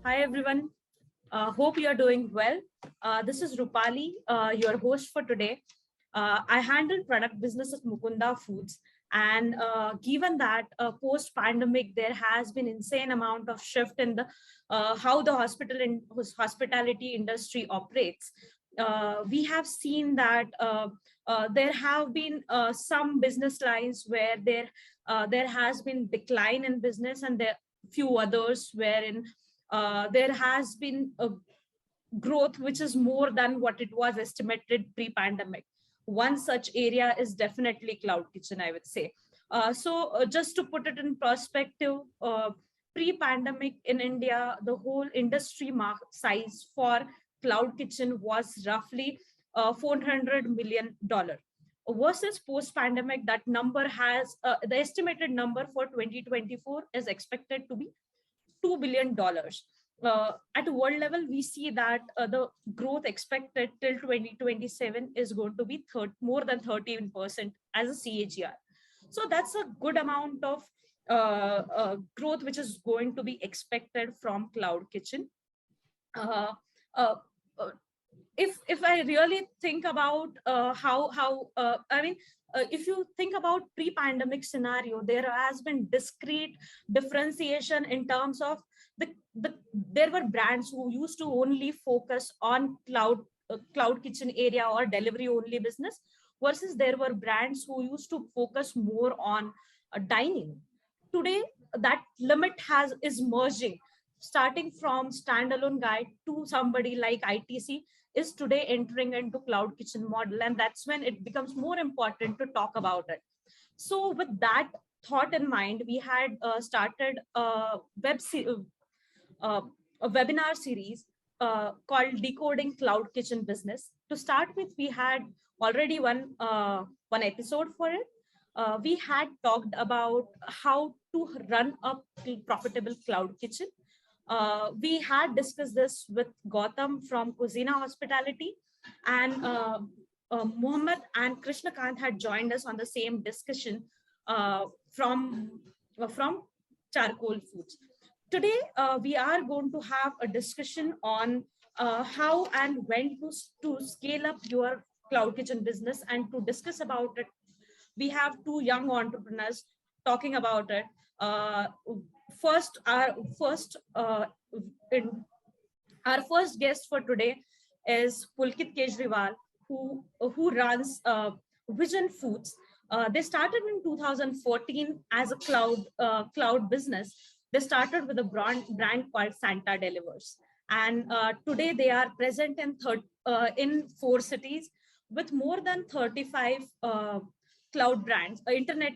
Hi everyone. Hope you are doing well. This is Rupali, your host for today. I handle product business at Mukunda Foods, and given that post-pandemic there has been insane amount of shift in the how the hospitality industry operates. We have seen that there have been some business lines where there has been decline in business, and there few others wherein there has been a growth which is more than what it was estimated pre-pandemic. One such area is definitely cloud kitchen, I would say. Just to put it in perspective, pre-pandemic in India, the whole industry market size for cloud kitchen was roughly $400 million. Versus post-pandemic, that number has the estimated number for 2024 is expected to be $2 billion. At world level, we see that the growth expected till 2027 is going to be more than 13% as a CAGR. So that's a good amount of growth which is going to be expected from cloud kitchen. Uh, uh, uh, if I really think about if you think about pre-pandemic scenario, there has been discrete differentiation in terms of there were brands who used to only focus on cloud kitchen area or delivery only business, versus there were brands who used to focus more on dining. Today, that limit is merging, starting from standalone guide to somebody like ITC is today entering into cloud kitchen model, and that's when it becomes more important to talk about it. So with that thought in mind, we had started uh, a webinar series called Decoding Cloud Kitchen Business. To start with, we had already one episode for it. We had talked about how to run a profitable cloud kitchen. We had discussed this with Gautam from Cuisine Hospitality, and Mohammed and Krishnakant had joined us on the same discussion from Charcoal Foods. Today, we are going to have a discussion on how and when to scale up your cloud kitchen business. And to discuss about it, we have two young entrepreneurs talking about it. Uh, first, our first in, our first guest for today is Pulkit Kejriwal, who runs Vision Foods. They started in 2014 as a cloud business. They started with a brand called Santa Delivers, and today they are present in 4 cities with more than 35 cloud brands, internet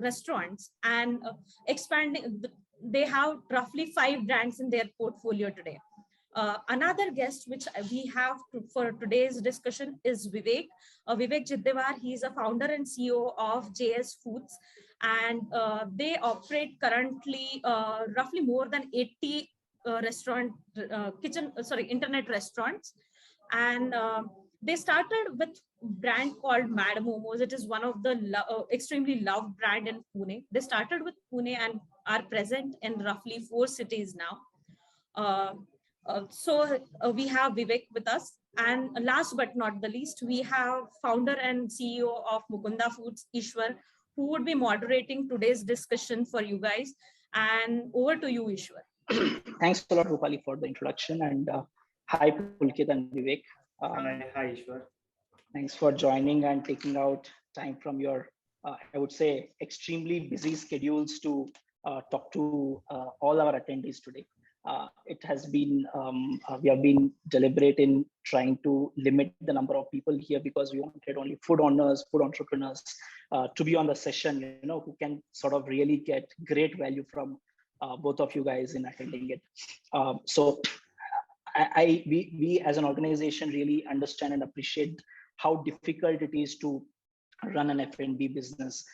restaurants, and expanding. They have roughly 5 brands in their portfolio today. Another guest which we have for today's discussion is Vivek Jiddewar. He is a founder and CEO of J.S. Foods, and they operate currently roughly more than 80 internet restaurants. And they started with brand called Mad Momos. It is one of the extremely loved brand in Pune. They started with Pune and are present in roughly 4 cities now. We have Vivek with us. And last but not the least, we have founder and CEO of Mukunda Foods, Ishwar, who would be moderating today's discussion for you guys. And over to you, Ishwar. Thanks a lot, Rupali, for the introduction. And hi, Pulkit and Vivek. Hi, Ishwar. Thanks for joining and taking out time from your, I would say, extremely busy schedules to talk to all our attendees today. It has been, we have been deliberate in trying to limit the number of people here because we wanted only food owners, food entrepreneurs to be on the session, who can sort of really get great value from both of you guys in attending it. We as an organization really understand and appreciate how difficult it is to run an F&B business.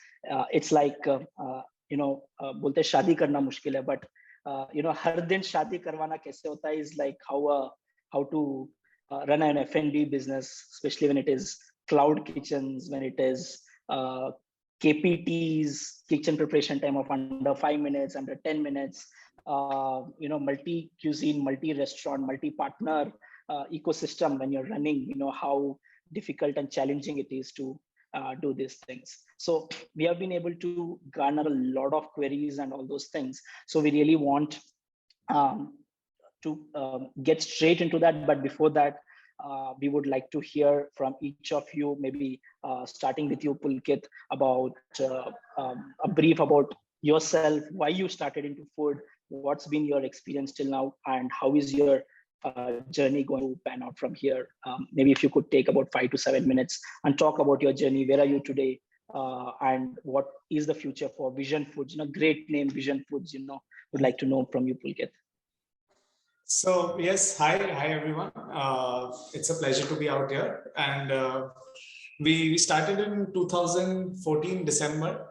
It's like, bolte शादी करना मुश्किल है, but हर दिन शादी करवाना कैसे होता है is like how to run an F&B business, especially when it is cloud kitchens, when it is KPTs, kitchen preparation time of under 5 minutes, under 10 minutes, multi-cuisine, multi-restaurant, multi-partner ecosystem when you're running, how difficult and challenging it is to do these things. So we have been able to garner a lot of queries and all those things. So we really want to get straight into that. But before that, we would like to hear from each of you, maybe starting with you, Pulkit, about a brief about yourself, why you started into food, what's been your experience till now, and how is your journey going to pan out from here. Maybe if you could take about 5 to 7 minutes and talk about your journey, where are you today, and what is the future for Vision Foods? Great name, Vision Foods. Would like to know from you, Pulkit. So yes, hi everyone. It's a pleasure to be out here, and we started in 2014 December.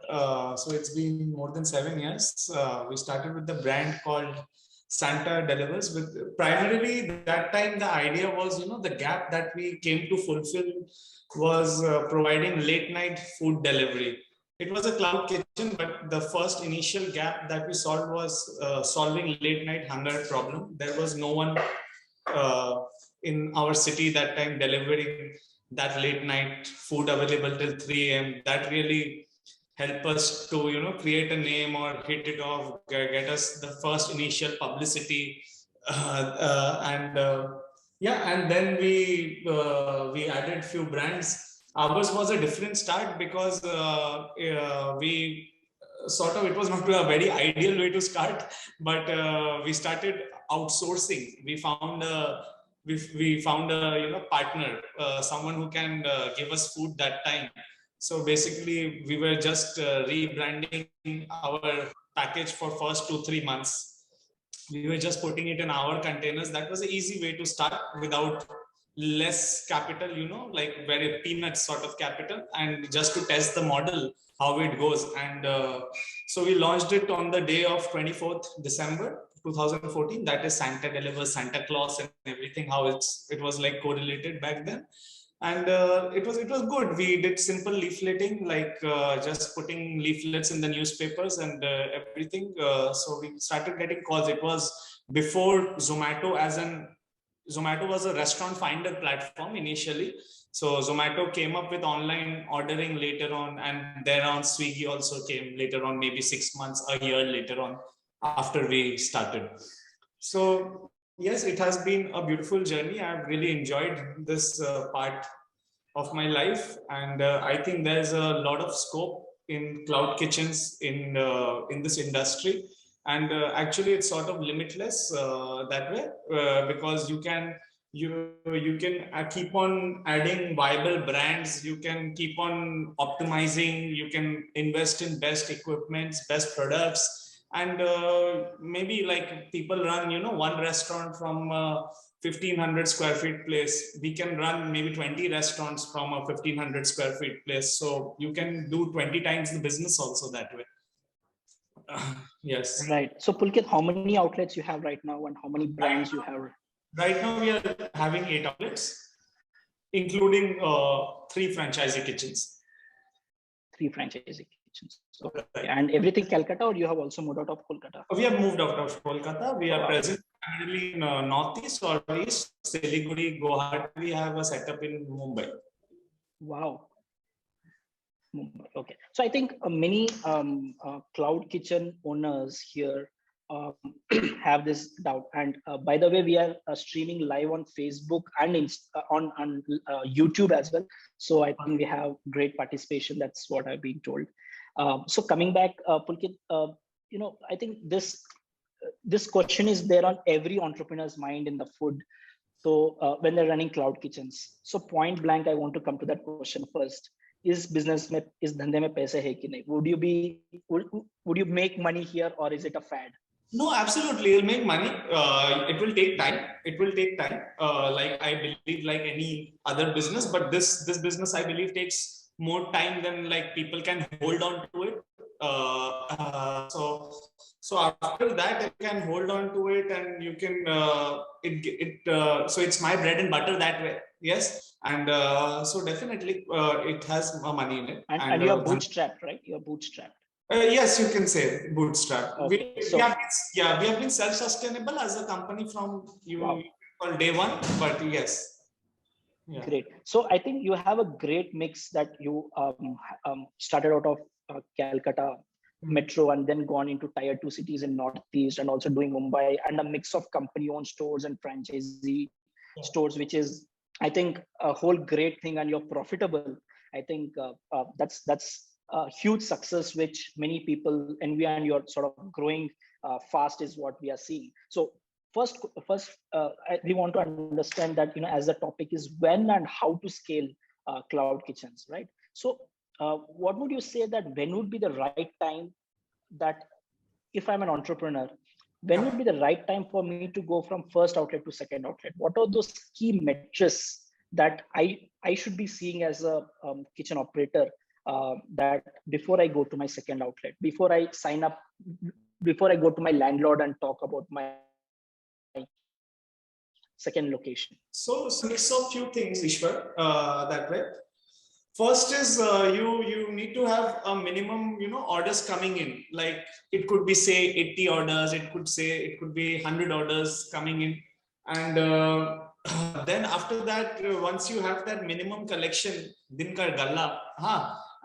So it's been more than 7 years. We started with the brand called Santa Delivers. With primarily that time, the idea was, the gap that we came to fulfill was providing late night food delivery. It was a cloud kitchen, but the first initial gap that we solved was solving late night hunger problem. There was no one in our city that time delivering that late night food available till 3 a.m. That really helped us to, create a name or hit it off, get us the first initial publicity. And then we added few brands. Ours was a different start because we it was not a very ideal way to start, but we started outsourcing. We found a partner, someone who can give us food that time. So basically, we were just rebranding our package for first 2-3 months. We were just putting it in our containers. That was an easy way to start without less capital, like very peanuts sort of capital, and just to test the model, how it goes. And so we launched it on the day of 24th December 2014. That is Santa Delivers, Santa Claus and everything, how it was like correlated back then. And it was good. We did simple leafleting, like just putting leaflets in the newspapers and everything. So we started getting calls. It was before Zomato, Zomato was a restaurant finder platform initially. So Zomato came up with online ordering later on, and thereon Swiggy also came later on, maybe 6 months, a year later on, after we started. So yes, it has been a beautiful journey. I've really enjoyed this part of my life, and I think there's a lot of scope in cloud kitchens in this industry. And actually, it's sort of limitless that way, because you can keep on adding viable brands. You can keep on optimizing. You can invest in best equipments, best products. And maybe like people run, one restaurant from 1,500 square feet place. We can run maybe 20 restaurants from a 1,500 square feet place. So you can do 20 times the business also that way. Yes. Right. So Pulkit, how many outlets you have right now, and how many brands you have? Right now we are having 8 outlets, including 3 franchisee kitchens. 3 franchisee kitchens. Okay. And everything Calcutta, or you have also moved out of Kolkata? We have moved out of Kolkata. We are present primarily in northeast or east, Siliguri, Guwahati. We have a setup in Mumbai. Wow. Okay, so I think many cloud kitchen owners here have this doubt. And by the way, we are streaming live on Facebook and on YouTube as well. So I think we have great participation. That's what I've been told. So coming back, Pulkit, I think this question is there on every entrepreneur's mind in the food. So when they're running cloud kitchens. So point blank, I want to come to that question first. Is business में इस धंधे में पैसे है कि नहीं? Would you make money here, or is it a fad? No, absolutely, you'll make money. It will take time. Like I believe, like any other business, but this business I believe takes more time than like people can hold on to it. So after that, you can hold on to it, and you can so it's my bread and butter that way. Yes, and so definitely it has money in it. And you're bootstrapped, right? You're bootstrapped. Yes, you can say bootstrap. Okay, We have been, we have been self-sustainable as a company from wow. day one, but yes. Yeah. Great. So I think you have a great mix that you started out of Calcutta metro and then gone into tier 2 cities in Northeast and also doing Mumbai, and a mix of company owned stores and franchisee stores, which is, I think, a whole great thing, and you're profitable. I think that's a huge success, which many people envy, and you're sort of growing fast is what we are seeing. So first, we want to understand that, as the topic is when and how to scale cloud kitchens, right? So what would you say that when would be the right time, that if I'm an entrepreneur, when would be the right time for me to go from first outlet to second outlet? What are those key metrics that I should be seeing as a kitchen operator, that before I go to my second outlet, before I sign up, before I go to my landlord and talk about my second location? So mix of few things, Ishwar, that way. First is you need to have a minimum, orders coming in. Like it could be say 80 orders, it could be 100 orders coming in, and then after that, once you have that minimum collection, din ka galla,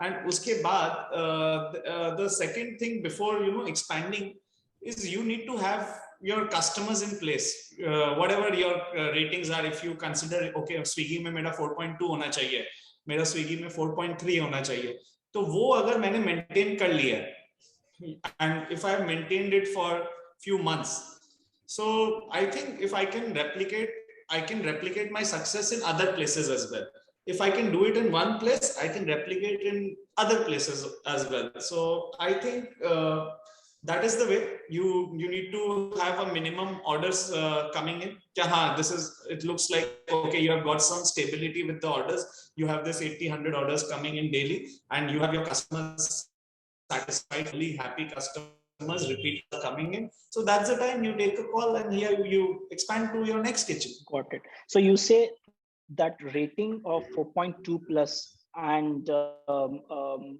and uske baad, the second thing before expanding is you need to have your customers in place. Whatever your ratings are, if you consider, okay, Swiggy में मेरा 4.2 होना चाहिए, मेरा Swiggy में 4.3 होना चाहिए, तो वो अगर मैंने मेंटेन कर लिया, and if I have maintained it for few months, so I think if I can replicate my success in other places as well. If I can do it in one place, I can replicate in other places as well. So I think that is the way you need to have a minimum orders coming in. It looks like, okay, you have got some stability with the orders. You have this 80-100 orders coming in daily, and you have your customers satisfied, really happy customers, repeat coming in. So that's the time you take a call, and here you expand to your next kitchen. Got it. So you say that rating of 4.2 plus and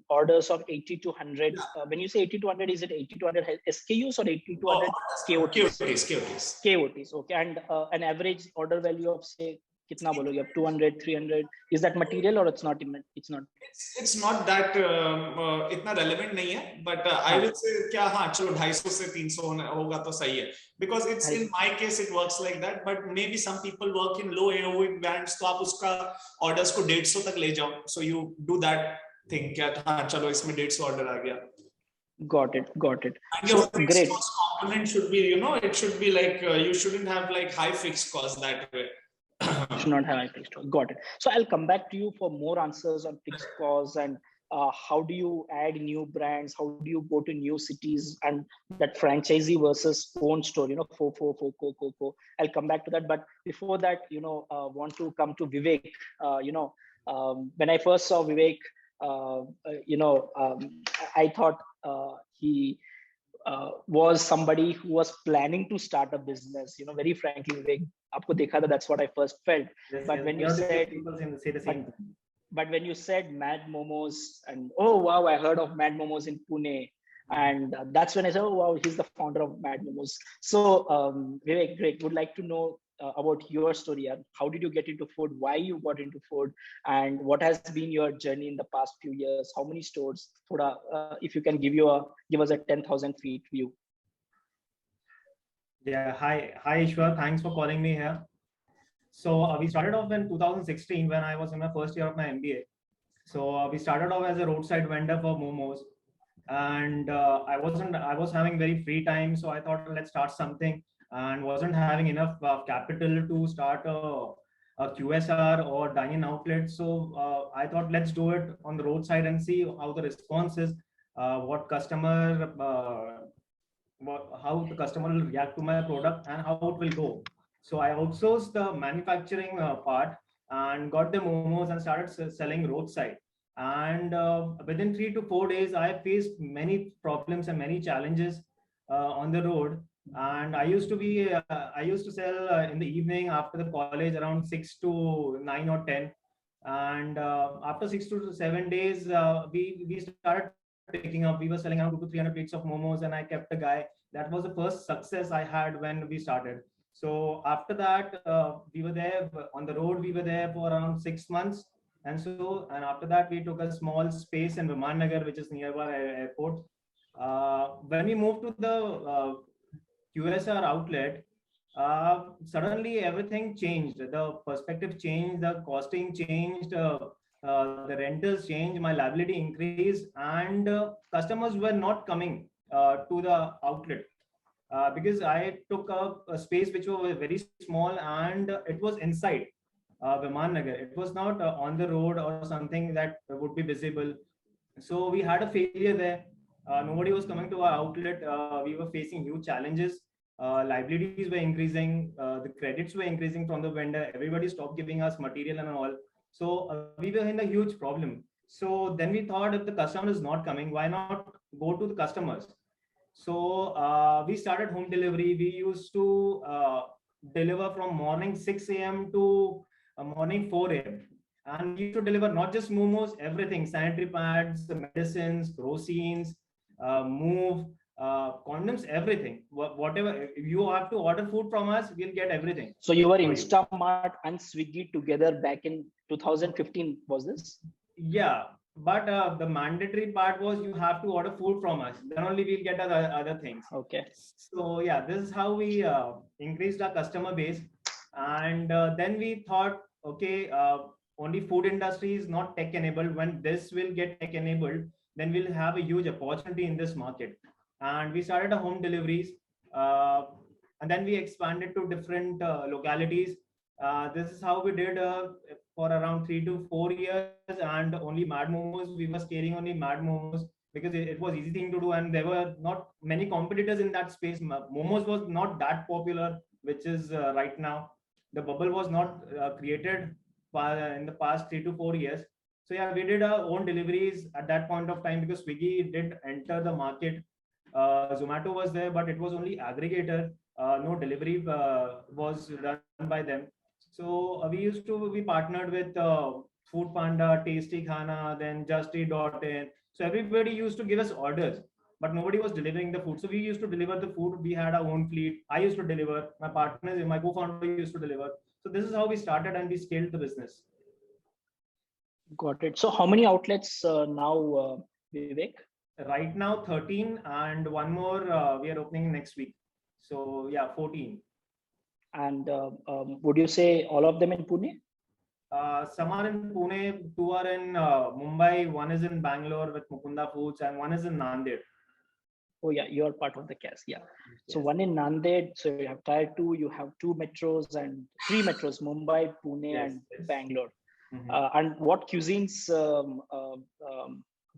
orders of 80 to 100. When you say 80 to 100, is it 80 to 100 SKUs or 80 to 100 KOTs? KOTs. Okay. And an average order value of, say, kitna bolo, you have 200, 300. Is that material or it's not? It's not that itna relevant nahi hai, but I will say kya chalo 250 se 300 hoga to sahi hai, because it's in my case it works like that, but maybe some people work in low AOV brands, to aap uska orders ko 150 tak le jao, so you do that thing kya chalo isme 150 order aa gaya. Got it. And your fixed cost component should be, it should be like you shouldn't have like high fixed costs that way. Should not have high fixed cost. Got it. So I'll come back to you for more answers on fixed costs and how do you add new brands? How do you go to new cities, and that franchisee versus own store? I'll come back to that. But before that, want to come to Vivek. When I first saw Vivek, I thought he was somebody who was planning to start a business. Very frankly, Vivek, aapko dekha tha, that's what I first felt. Yes, but yes. when you said people say the same thing. But when you said Mad Momos, and oh wow, I heard of Mad Momos in Pune, and that's when I said, oh wow, he's the founder of Mad Momos. So Vivek, great. Would like to know about your story. How did you get into food? Why you got into food? And what has been your journey in the past few years? How many stores? If you can give us a 10,000 feet view. Yeah, hi Ishwar. Thanks for calling me here. So we started off in 2016 when I was in my first year of my MBA. So we started off as a roadside vendor for Momos, and I was having very free time, so I thought let's start something, and wasn't having enough capital to start a QSR or dining outlet. So I thought let's do it on the roadside and see how the response is, what customer. How the customer will react to my product and how it will go. So I outsourced the manufacturing part and got the momos and started selling roadside. And within 3 to 4 days, I faced many problems and many challenges on the road. And I used to sell in the evening after the college around 6 to 9 or 10. And after 6 to 7 days, we started picking up. We were selling around 2 to 300 plates of momos, and I kept a guy. That was the first success I had when we started. So after that, we were there on the road. We were there for around 6 months, and after that, we took a small space in Vimannagar, which is nearby airport. When we moved to the QSR outlet, suddenly everything changed. The perspective changed, the costing changed, the rentals changed, my liability increased, and customers were not coming to the outlet because I took up a space which was very small, and it was inside Viman Nagar. It was not on the road or something that would be visible. So we had a failure there. Nobody was coming to our outlet. We were facing huge challenges. Liabilities were increasing. The credits were increasing from the vendor. Everybody stopped giving us material and all. So we were in a huge problem. So then we thought, if the customer is not coming, why not go to the customers? So we started home delivery. We used to deliver from morning 6 a.m. to morning 4 a.m. And we used to deliver not just momos, everything: sanitary pads, medicines, proteins, move, condoms, everything. Whatever you have to order food from us, we'll get everything. So you were Instamart and Swiggy together back in 2015, was this? Yeah, but the mandatory part was you have to order food from us. Then only we'll get other things. Okay. So yeah, this is how we increased our customer base. And then we thought, okay, only food industry is not tech enabled. When this will get tech enabled, then we'll have a huge opportunity in this market. And we started a home deliveries, and then we expanded to different localities. This is how we did for around 3 to 4 years, and only Mad Momos. We were scaling only Mad Momos because it was easy thing to do, and there were not many competitors in that space. Momos was not that popular, which is right now. The bubble was not created in the past 3 to 4 years. So yeah, we did our own deliveries at that point of time because Swiggy did enter the market. Zomato was there, but it was only aggregator. No delivery was done by them. So we partnered with Food Panda, Tasty Khana, then JustEat.in. So everybody used to give us orders, but nobody was delivering the food. So we used to deliver the food. We had our own fleet. I used to deliver. My partners, my co-founder used to deliver. So this is how we started, and we scaled the business. Got it. So how many outlets now, Vivek? Right now, 13, and one more we are opening next week. So yeah, 14. And would you say all of them in Pune? Some are in Pune, 2 are in Mumbai, 1 is in Bangalore with Mukunda Foods, and 1 is in Nanded. Oh yeah, you're part of the cast. Yeah. So Yes. 1 in Nanded. So you have tier 2. You have 2 metros and 3 metros: Mumbai, Pune, Yes, and yes. Bangalore. Mm-hmm. And what cuisines,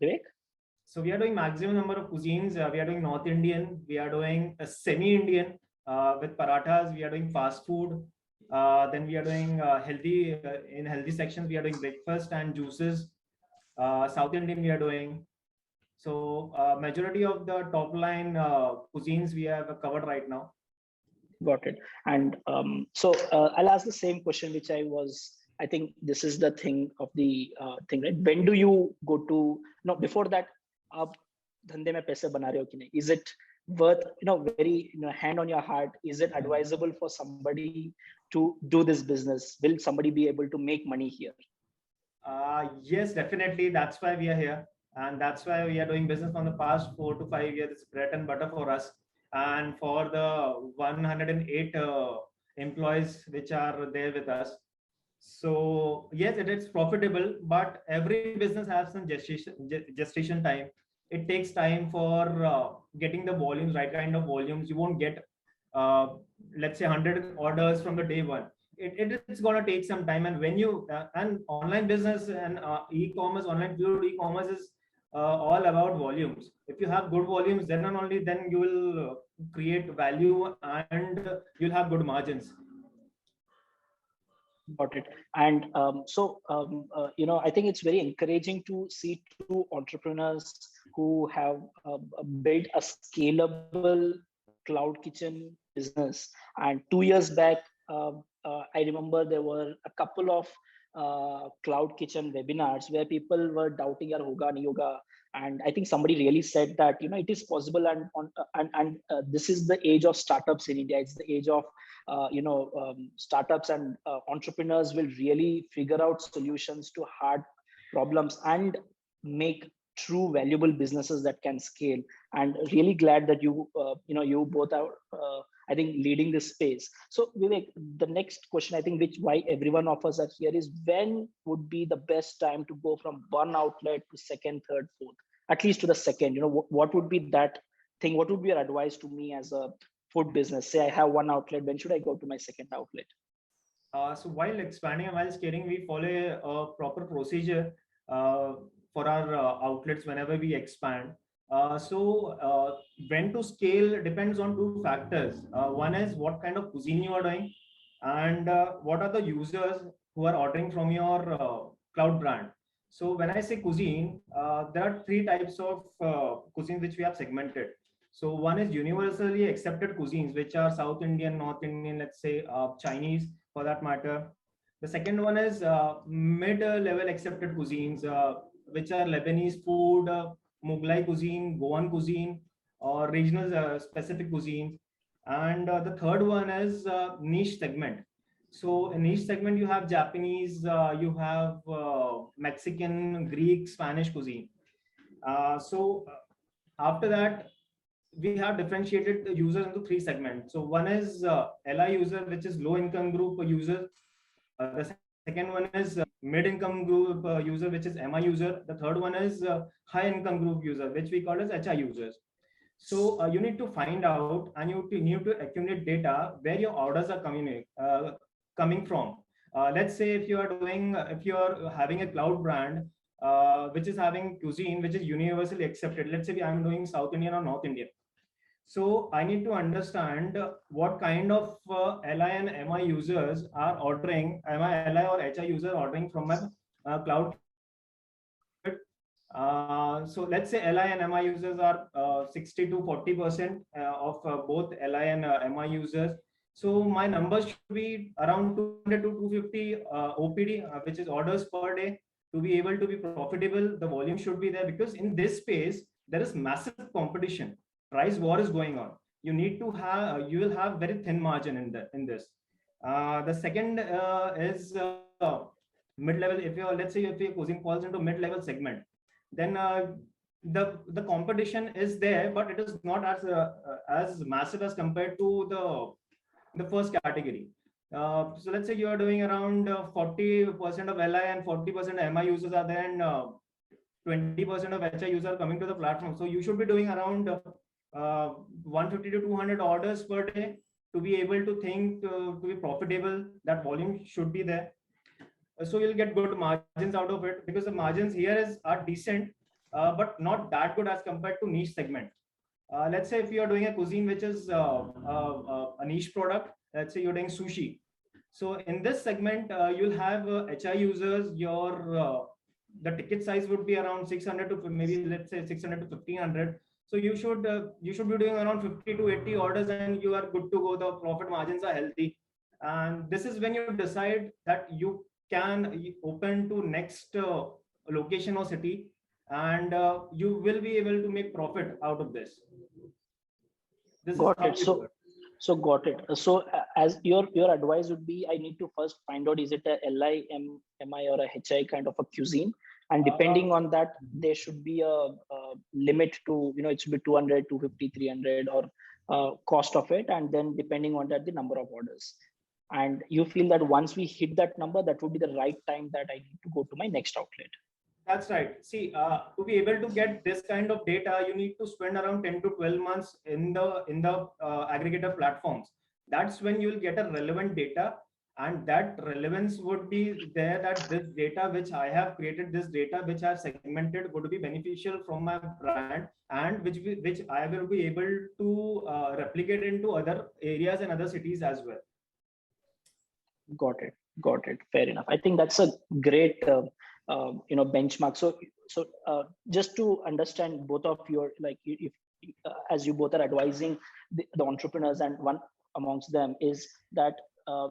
Vivek? So we are doing maximum number of cuisines. We are doing North Indian. We are doing a semi-Indian with parathas. We are doing fast food. Then we are doing healthy. In healthy sections, we are doing breakfast and juices. South Indian we are doing. So majority of the top line cuisines we have covered right now. Got it. And so I'll ask the same question, which I think this is the thing of the thing, right? When do you go to, no, before that, आप धंधे में पैसे बना रहे हो कि नहीं? Is it worth, very, hand on your heart, is it advisable for somebody to do this business? Will somebody be able to make money here? Yes, definitely. That's why we are here. And that's why we are doing business from the past 4 to 5 years. It's bread and butter for us. And for the 108 employees which are there with us. So yes, it is profitable, but every business has some gestation time. It takes time for getting the volumes, right kind of volumes. You won't get, let's say, 100 orders from the day one. It's going to take some time. And when you and online business and e-commerce, online pure e-commerce is all about volumes. If you have good volumes, then and only then you will create value and you'll have good margins. Got it. And I think it's very encouraging to see 2 entrepreneurs who have built a scalable cloud kitchen business. And 2 years back, I remember there were a couple of cloud kitchen webinars where people were doubting, yaar, hoga nahi hoga. And I think somebody really said that, it is possible, and this is the age of startups in India. It's the age of startups, and entrepreneurs will really figure out solutions to hard problems and make true valuable businesses that can scale. And really glad that you both are I think leading this space. So Vivek, the next question, I think, which why everyone of us are here, is when would be the best time to go from one outlet to second, third, fourth, at least to the second? What would be that thing? What would be your advice to me as a food business? Say I have one outlet, when should I go to my second outlet? So while expanding and while scaling, we follow a proper procedure for our outlets whenever we expand. When to scale depends on two factors. One is what kind of cuisine you are doing, and what are the users who are ordering from your cloud brand. So when I say cuisine, there are three types of cuisine which we have segmented. So one is universally accepted cuisines, which are South Indian, North Indian, let's say Chinese for that matter. The second one is mid-level accepted cuisines, which are Lebanese food, Mughlai cuisine, Goan cuisine, or regional specific cuisines. And the third one is niche segment. So in niche segment, you have Japanese, you have Mexican, Greek, Spanish cuisine. After that, we have differentiated the users into three segments. So one is LI user, which is low income group user. The second one is mid income group user, which is MI user. The third one is high income group user, which we call as HI users. So you need to find out, and you need to accumulate data where your orders are coming from. Let's say if you are having a cloud brand which is having cuisine which is universally accepted. Let's say I'm doing South Indian or North Indian. So I need to understand what kind of LI and MI users are ordering, MI, LI or HI user ordering from my cloud. So let's say LI and MI users are 60 to 40% of both LI and MI users. So my numbers should be around 200 to 250 OPD, which is orders per day, to be able to be profitable. The volume should be there, because in this space there is massive competition. Price war is going on. You need to have, you will have very thin margin in this. The second is mid-level. If you, let's say if your cuisine falls into mid-level segment, then the competition is there, but it is not as massive as compared to the first category. So let's say you are doing around 40% of LI and 40% MI users are there, and 20% of HI users are coming to the platform. So you should be doing around 150 to 200 orders per day to be able to think to be profitable. That volume should be there. So you'll get good margins out of it, because the margins here are decent, but not that good as compared to niche segment. Let's say if you are doing a cuisine which is a niche product, let's say you're doing sushi. So in this segment, you'll have HI users. Your the ticket size would be around 600 to maybe, let's say 600 to 1500. So you should be doing around 50 to 80 orders, and you are good to go. The profit margins are healthy, and this is when you decide that you can open to next location or city, and you will be able to make profit out of this. Got it. So got it. So as your advice would be, I need to first find out, is it a LI, MI or a HI kind of a cuisine, and depending on that, there should be a limit to, it should be 200, 250, 300 or cost of it, and then depending on that, the number of orders. And you feel that once we hit that number, that would be the right time that I need to go to my next outlet. That's right. See, to be able to get this kind of data, you need to spend around 10 to 12 months in the aggregator platforms. That's when you will get a relevant data, and that relevance would be there, that this data which I have created, this data which I have segmented, would be beneficial from my brand, and which I will be able to replicate into other areas and other cities as well. Got it. Fair enough. I think that's a great benchmark. So just to understand both of your, like, if as you both are advising the entrepreneurs, and one amongst them is that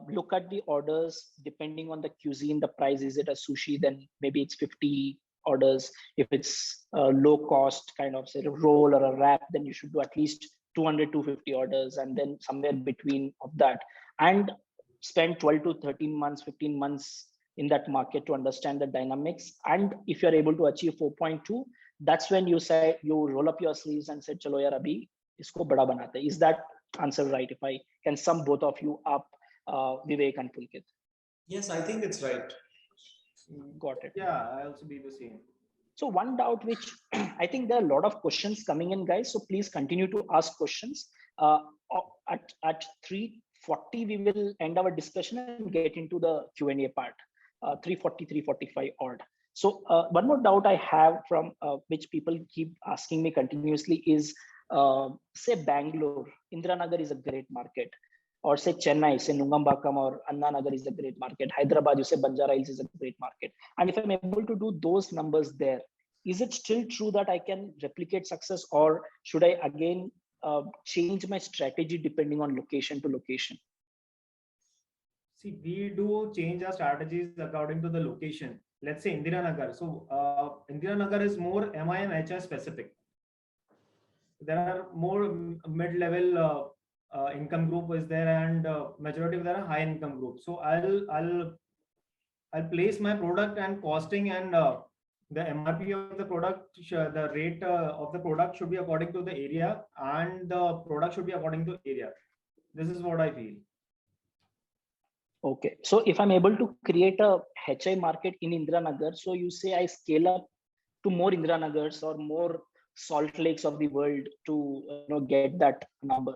look at the orders depending on the cuisine, the price. Is it a sushi, then maybe it's 50 orders. If it's a low cost kind of say a roll or a wrap, then you should do at least 200, 250 orders, and then somewhere between of that, and spend 12 to 13 months, 15 months in that market to understand the dynamics. And if you're able to achieve 4.2, that's when you say, you roll up your sleeves and say, chalo yaar, abhi isko bada banate. Is that answer right? If I can sum both of you up, Vivek and Pulkit. Yes, I think it's right. Got it. Yeah, I also be the same. So one doubt which I think there are a lot of questions coming in, guys. So please continue to ask questions. At 3:40, we will end our discussion and get into the Q&A part. 3:40, 3:45 odd. So one more doubt I have from which people keep asking me continuously is, say Bangalore, Indiranagar is a great market. Or say Chennai, say Nungambakam or Anna Nagar is a great market. Hyderabad, you say Banjara Hills is a great market. And if I'm able to do those numbers there, is it still true that I can replicate success, or should I again change my strategy depending on location to location? See, we do change our strategies according to the location. Let's say Indiranagar. So Indiranagar is more MI and HI specific. There are more mid-level income group is there, and majority of them are high income group. So I'll place my product and costing and the MRP of the product, the rate of the product should be according to the area, and the product should be according to area. This is what I feel. Okay, so if I'm able to create a HI market in Indiranagar, so you say I scale up to more Indiranagars or more Salt Lakes of the world to get that number.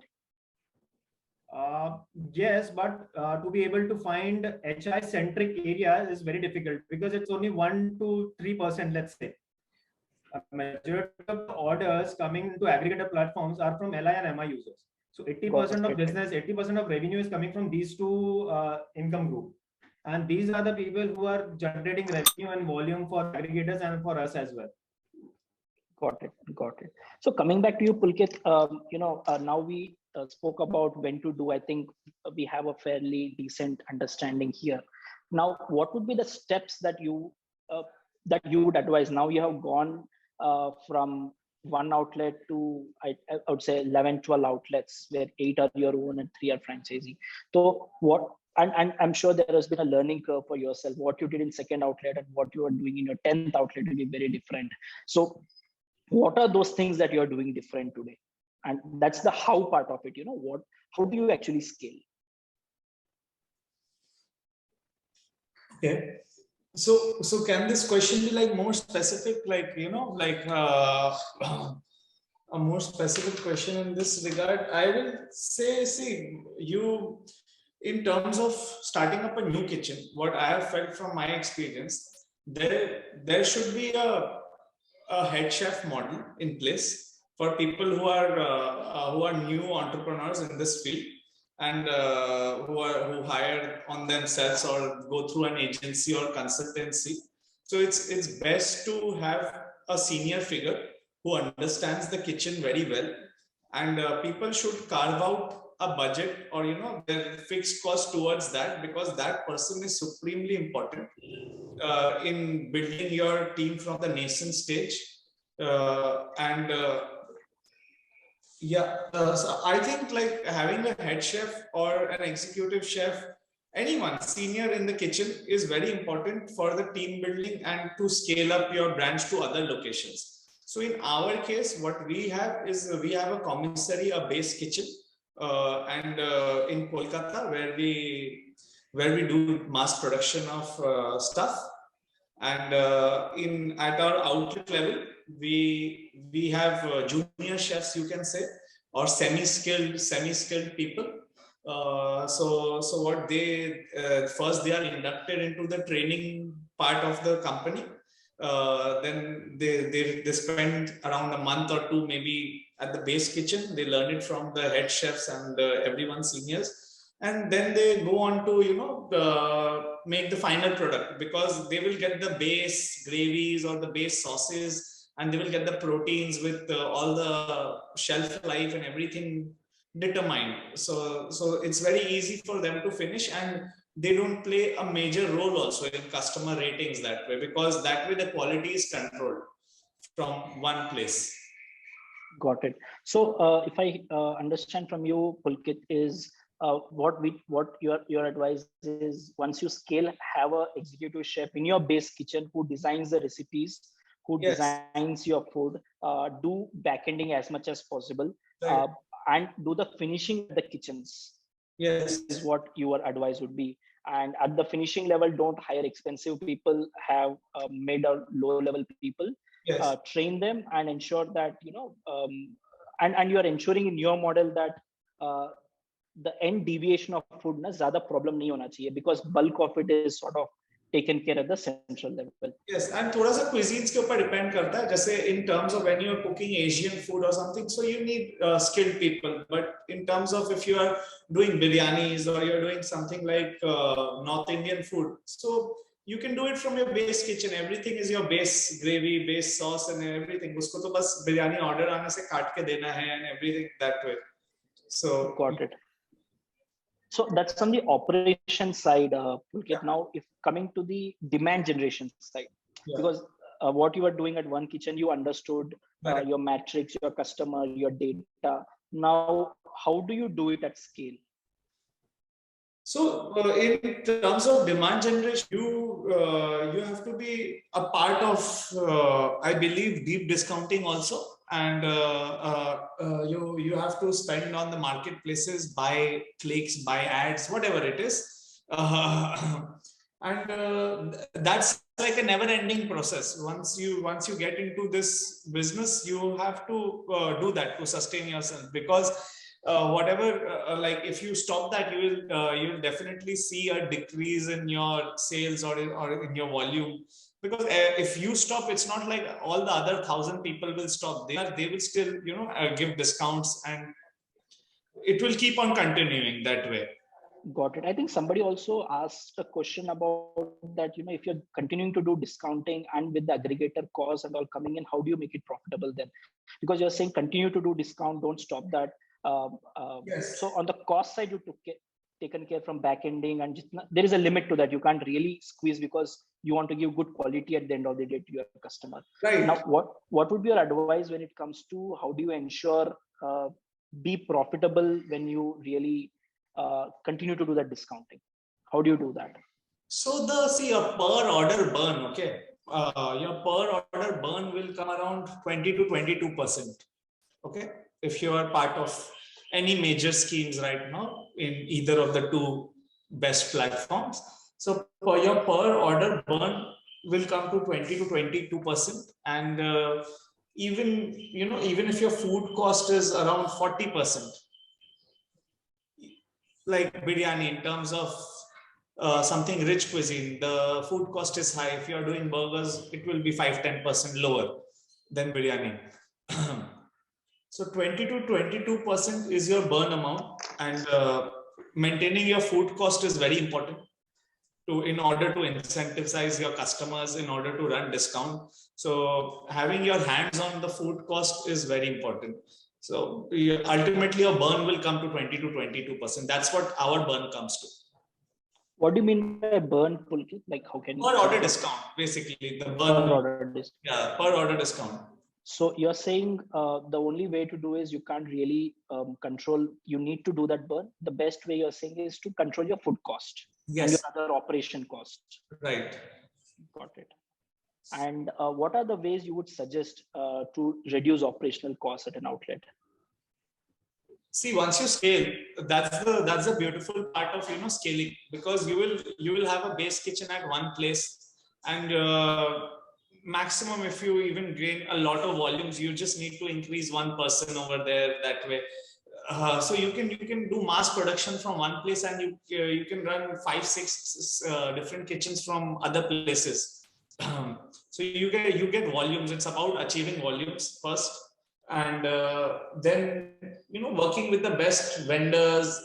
Yes, but to be able to find HI centric area is very difficult because it's only 1 to 3%, let's say. A majority of the orders coming to aggregator platforms are from LI and MI users. So 80% of business, 80% of revenue is coming from these two income group. And these are the people who are generating revenue and volume for aggregators and for us as well. Got it. So coming back to you, Pulkit, now we spoke about when to do. I think we have a fairly decent understanding here. Now, what would be the steps that you would advise? Now you have gone from one outlet to I would say 11, 12 outlets, where 8 are your own and 3 are franchisee. So what? And I'm sure there has been a learning curve for yourself. What you did in second outlet and what you are doing in your 10th outlet will be very different. So what are those things that you're doing different today? And that's the how part of it. How do you actually scale? Okay. So can this question be like more specific, like, a more specific question in this regard? I will say, see, in terms of starting up a new kitchen, what I have felt from my experience, there should be a head chef model in place for people who are new entrepreneurs in this field, and who hire on themselves or go through an agency or consultancy. So it's best to have a senior figure who understands the kitchen very well, and people should carve out a budget or their fixed cost towards that, because that person is supremely important in building your team from the nascent stage. So I think like having a head chef or an executive chef, anyone senior in the kitchen, is very important for the team building and to scale up your branch to other locations. So in our case, what we have is we have a commissary, a base kitchen, and in Kolkata, where we do mass production of stuff. And at our outlet level, we have junior chefs, you can say, or semi-skilled people. So what they first they are inducted into the training part of the company. Then they spend around a month or two maybe at the base kitchen. They learn it from the head chefs and everyone seniors, and then they go on to make the final product, because they will get the base gravies or the base sauces, and they will get the proteins with all the shelf life and everything determined. So it's very easy for them to finish, and they don't play a major role also in customer ratings that way, because that way the quality is controlled from one place. Got it. So if I understand from you, Pulkit, is what your advice is, once you scale, have a executive chef in your base kitchen who designs the recipes, who Yes. designs your food, do backending as much as possible, Right. and do the finishing at the kitchens. Yes. Is what your advice would be. And at the finishing level, don't hire expensive people, have mid or low level people, Yes. train them and ensure that, and you are ensuring in your model that the end deviation of food na zyada problem nahi hona chahiye, because bulk of it is sort of taken care at the central level. Yes, and थोड़ा सा cuisines के ऊपर depend करता है. जैसे in terms of when you're cooking Asian food or something, so you need skilled people. But in terms of if you are doing biryanis or you're doing something like North Indian food, so you can do it from your base kitchen. Everything is your base gravy, base sauce, and everything. उसको तो बस biryani order आने से काट के देना है and everything that way. So got it. So that's on the operation side, Pulkit. Yeah. Now, if coming to the demand generation side, Yeah. because what you are doing at one kitchen, you understood Correct. your metrics, your customer, your data. Now, how do you do it at scale? So in terms of demand generation, you have to be a part of, I believe, deep discounting also, and you have to spend on the marketplaces, buy clicks, buy ads, whatever it is, and that's like a never-ending process. Once you get into this business, you have to do that to sustain yourself, because whatever, like if you stop that, you'll definitely see a decrease in your sales or in your volume, because if you stop, it's not like all the other 1,000 people will stop. They will still give discounts, and it will keep on continuing that way. Got it. I think somebody also asked a question about that, if you're continuing to do discounting and with the aggregator costs and all coming in, how do you make it profitable then? Because you're saying continue to do discount, don't stop that. Yes. So on the cost side, you taken care from back ending, and there is a limit to that. You can't really squeeze, because you want to give good quality at the end of the day to your customer. Right. Now, what would be your advice when it comes to how do you ensure be profitable when you really continue to do that discounting? How do you do that? So your per order burn, okay, your per order burn will come around 20 to 22%. Okay, if you are part of any major schemes right now in either of the two best platforms, so your per order burn will come to 20 to 22%, and even if your food cost is around 40%, like biryani, in terms of something rich cuisine, the food cost is high. If you are doing burgers, it will be 5-10% lower than biryani. So 20 to 22% is your burn amount, and maintaining your food cost is very important in order to incentivize your customers, in order to run discount. So having your hands on the food cost is very important. So ultimately your burn will come to 20 to 22%. That's what our burn comes to. What do you mean by burn, Pulkit? Like how can you? Per order discount, basically the burn. Per order discount. Yeah, per order discount. So you're saying the only way to do is you can't really control. You need to do that burn. The best way you're saying is to control your food cost. Yes. And your other operation cost. Right. Got it. And what are the ways you would suggest to reduce operational costs at an outlet? See, once you scale, that's the beautiful part of scaling, because you will have a base kitchen at one place, and maximum, if you even gain a lot of volumes, you just need to increase one person over there that way. So you can do mass production from one place, and you can run 5-6 different kitchens from other places. So you get volumes. It's about achieving volumes first, and then working with the best vendors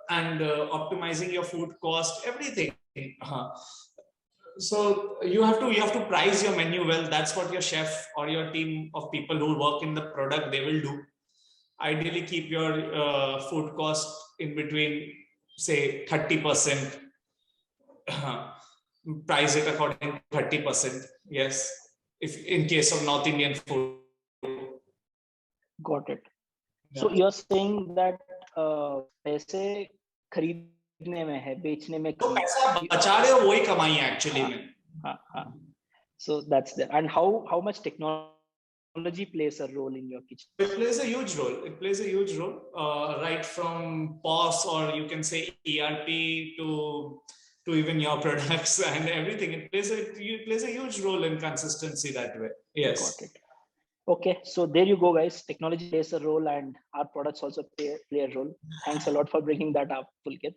and optimizing your food cost, everything. So you have to price your menu well. That's what your chef or your team of people who work in the product, they will do. Ideally keep your food cost in between, say, 30%, price it according to 30%. Yes, if in case of North Indian food. Got it. Yeah. So you're saying that पैसे खरीदने में है, बेचने में तो कमी है. पैसा बचा रहे हो वही कमाई है actually में. So that's there. And how much technology plays a role in your kitchen? It plays a huge role. It plays a huge role, right from POS, or you can say ERP, to even your products and everything. It plays a huge role in consistency that way. Yes. Got it. Okay, so there you go, guys. Technology plays a role, and our products also play a role. Thanks a lot for bringing that up, Pulkit.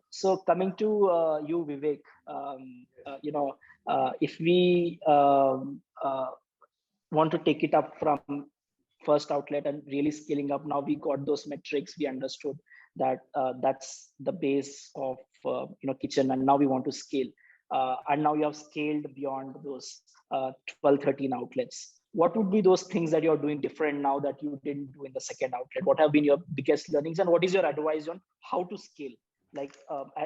So coming to you, Vivek, if we want to take it up from first outlet and really scaling up, now we got those metrics, we understood that that's the base of kitchen, and now we want to scale, and now you have scaled beyond those 12, 13 outlets. What would be those things that you're doing different now that you didn't do in the second outlet? What have been your biggest learnings, and what is your advice on how to scale? Like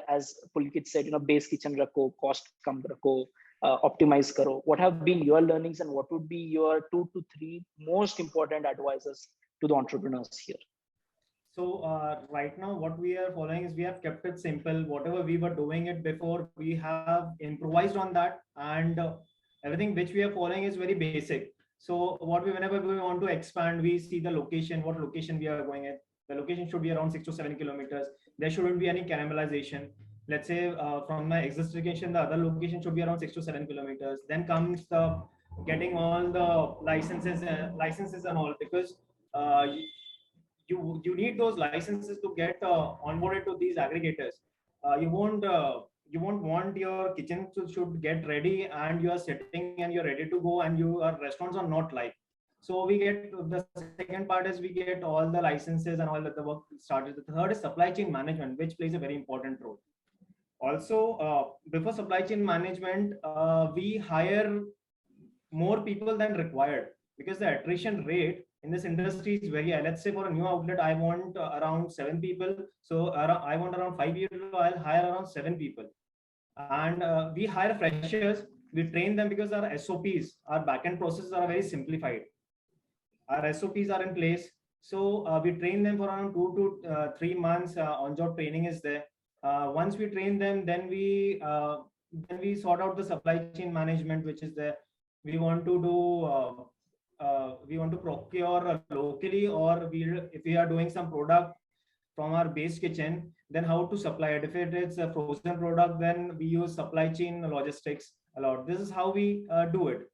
as Pulkit said, base kitchen rakho, cost kam rakho, optimize karo. What have been your learnings, and what would be your 2 to 3 most important advices to the entrepreneurs here? So right now, what we are following is we have kept it simple. Whatever we were doing it before, we have improvised on that, and everything which we are following is very basic. So whenever we want to expand, we see the location, what location we are going at. The location should be around 6 to 7 kilometers. There shouldn't be any cannibalization. Let's say from my existing location, the other location should be around 6 to 7 kilometers. Then comes the getting all the licenses and all, because you need those licenses to get onboarded to these aggregators. You won't want your kitchen should get ready and you are sitting and you're ready to go, and your restaurants are not live. So we get the second part is we get all the licenses and all that the work started. The third is supply chain management, which plays a very important role. Also, before supply chain management, we hire more people than required, because the attrition rate in this industry is very high. Let's say for a new outlet, I want around 7 people. So I want around 5 people. I'll hire around 7 people. And we hire freshers. We train them because our SOPs, our backend processes are very simplified. Our SOPs are in place. So we train them for around 2 to 3 months. On-job training is there. Once we train them, then we sort out the supply chain management, which is there. We want to do we want to procure locally, or if we are doing some product from our base kitchen, then how to supply it. If it is a frozen product, then we use supply chain logistics a lot. This is how we do it.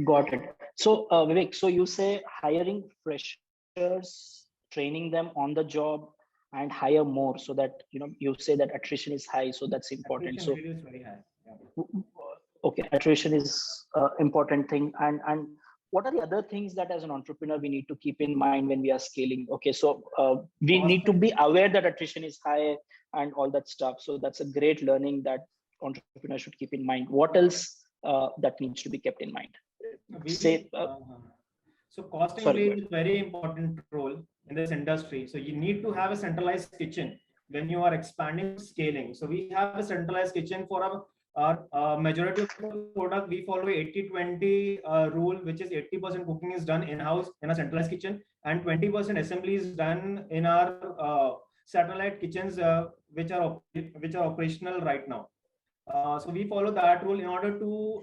Got it. So Vivek, so you say hiring freshers, training them on the job, and hire more, so that you say that attrition is high, so that's important. Attrition really is very high. Yeah. Okay, attrition is important thing. And what are the other things that as an entrepreneur we need to keep in mind when we are scaling? Okay, so we need to be aware that attrition is high and all that stuff. So that's a great learning that entrepreneurs should keep in mind. What else that needs to be kept in mind? So costing plays a very important role in this industry. So you need to have a centralized kitchen when you are expanding, scaling. So we have a centralized kitchen for our majority of the product. We follow 80-20 rule, which is 80% cooking is done in-house in a centralized kitchen, and 20% assembly is done in our satellite kitchens, which are operational right now. So we follow that rule in order to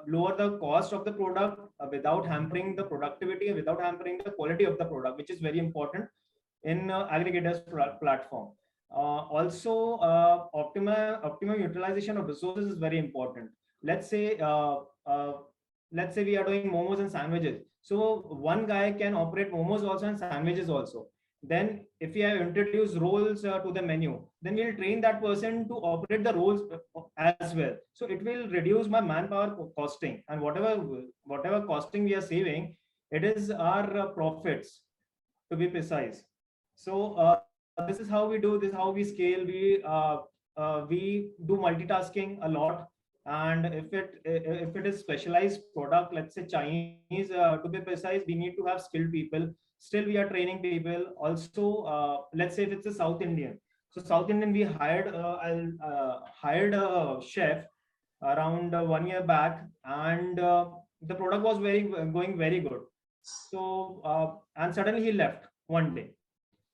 lower the cost of the product without hampering the productivity and without hampering the quality of the product, which is very important in aggregators platform. Also, optimum utilization of resources is very important. Let's say we are doing momos and sandwiches. So one guy can operate momos also and sandwiches also. Then if we have introduced roles to the menu, then we'll train that person to operate the roles as well. So it will reduce my manpower costing, and whatever costing we are saving, it is our profits, to be precise. So this is how we do this, how we scale. We do multitasking a lot. And if it is specialized product, let's say Chinese, to be precise, we need to have skilled people. Still, we are training people. Also, let's say if it's a South Indian, So South Indian, we hired a chef around 1 year back, and the product was going very good. So and suddenly he left one day.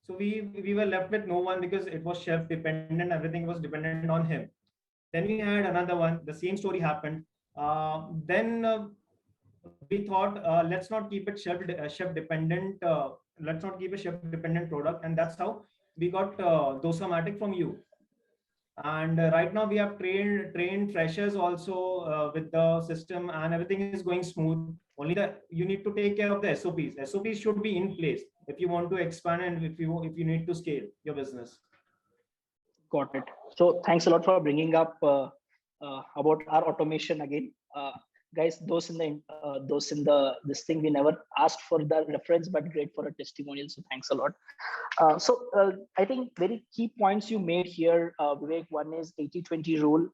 So we were left with no one because it was chef dependent. Everything was dependent on him. Then we had another one. The same story happened. Then we thought, let's not keep it chef dependent. Let's not keep a chef dependent product, and that's how we got Dosamatic from you. And right now we have trained freshers also with the system, and everything is going smooth. Only the you need to take care of the SOPs should be in place if you want to expand, and if you need to scale your business. Got it. So thanks a lot for bringing up about our automation again. Guys, those in the this thing, we never asked for the reference, but great for a testimonial. So thanks a lot. I think very key points you made here, Vivek. One is 80-20 rule,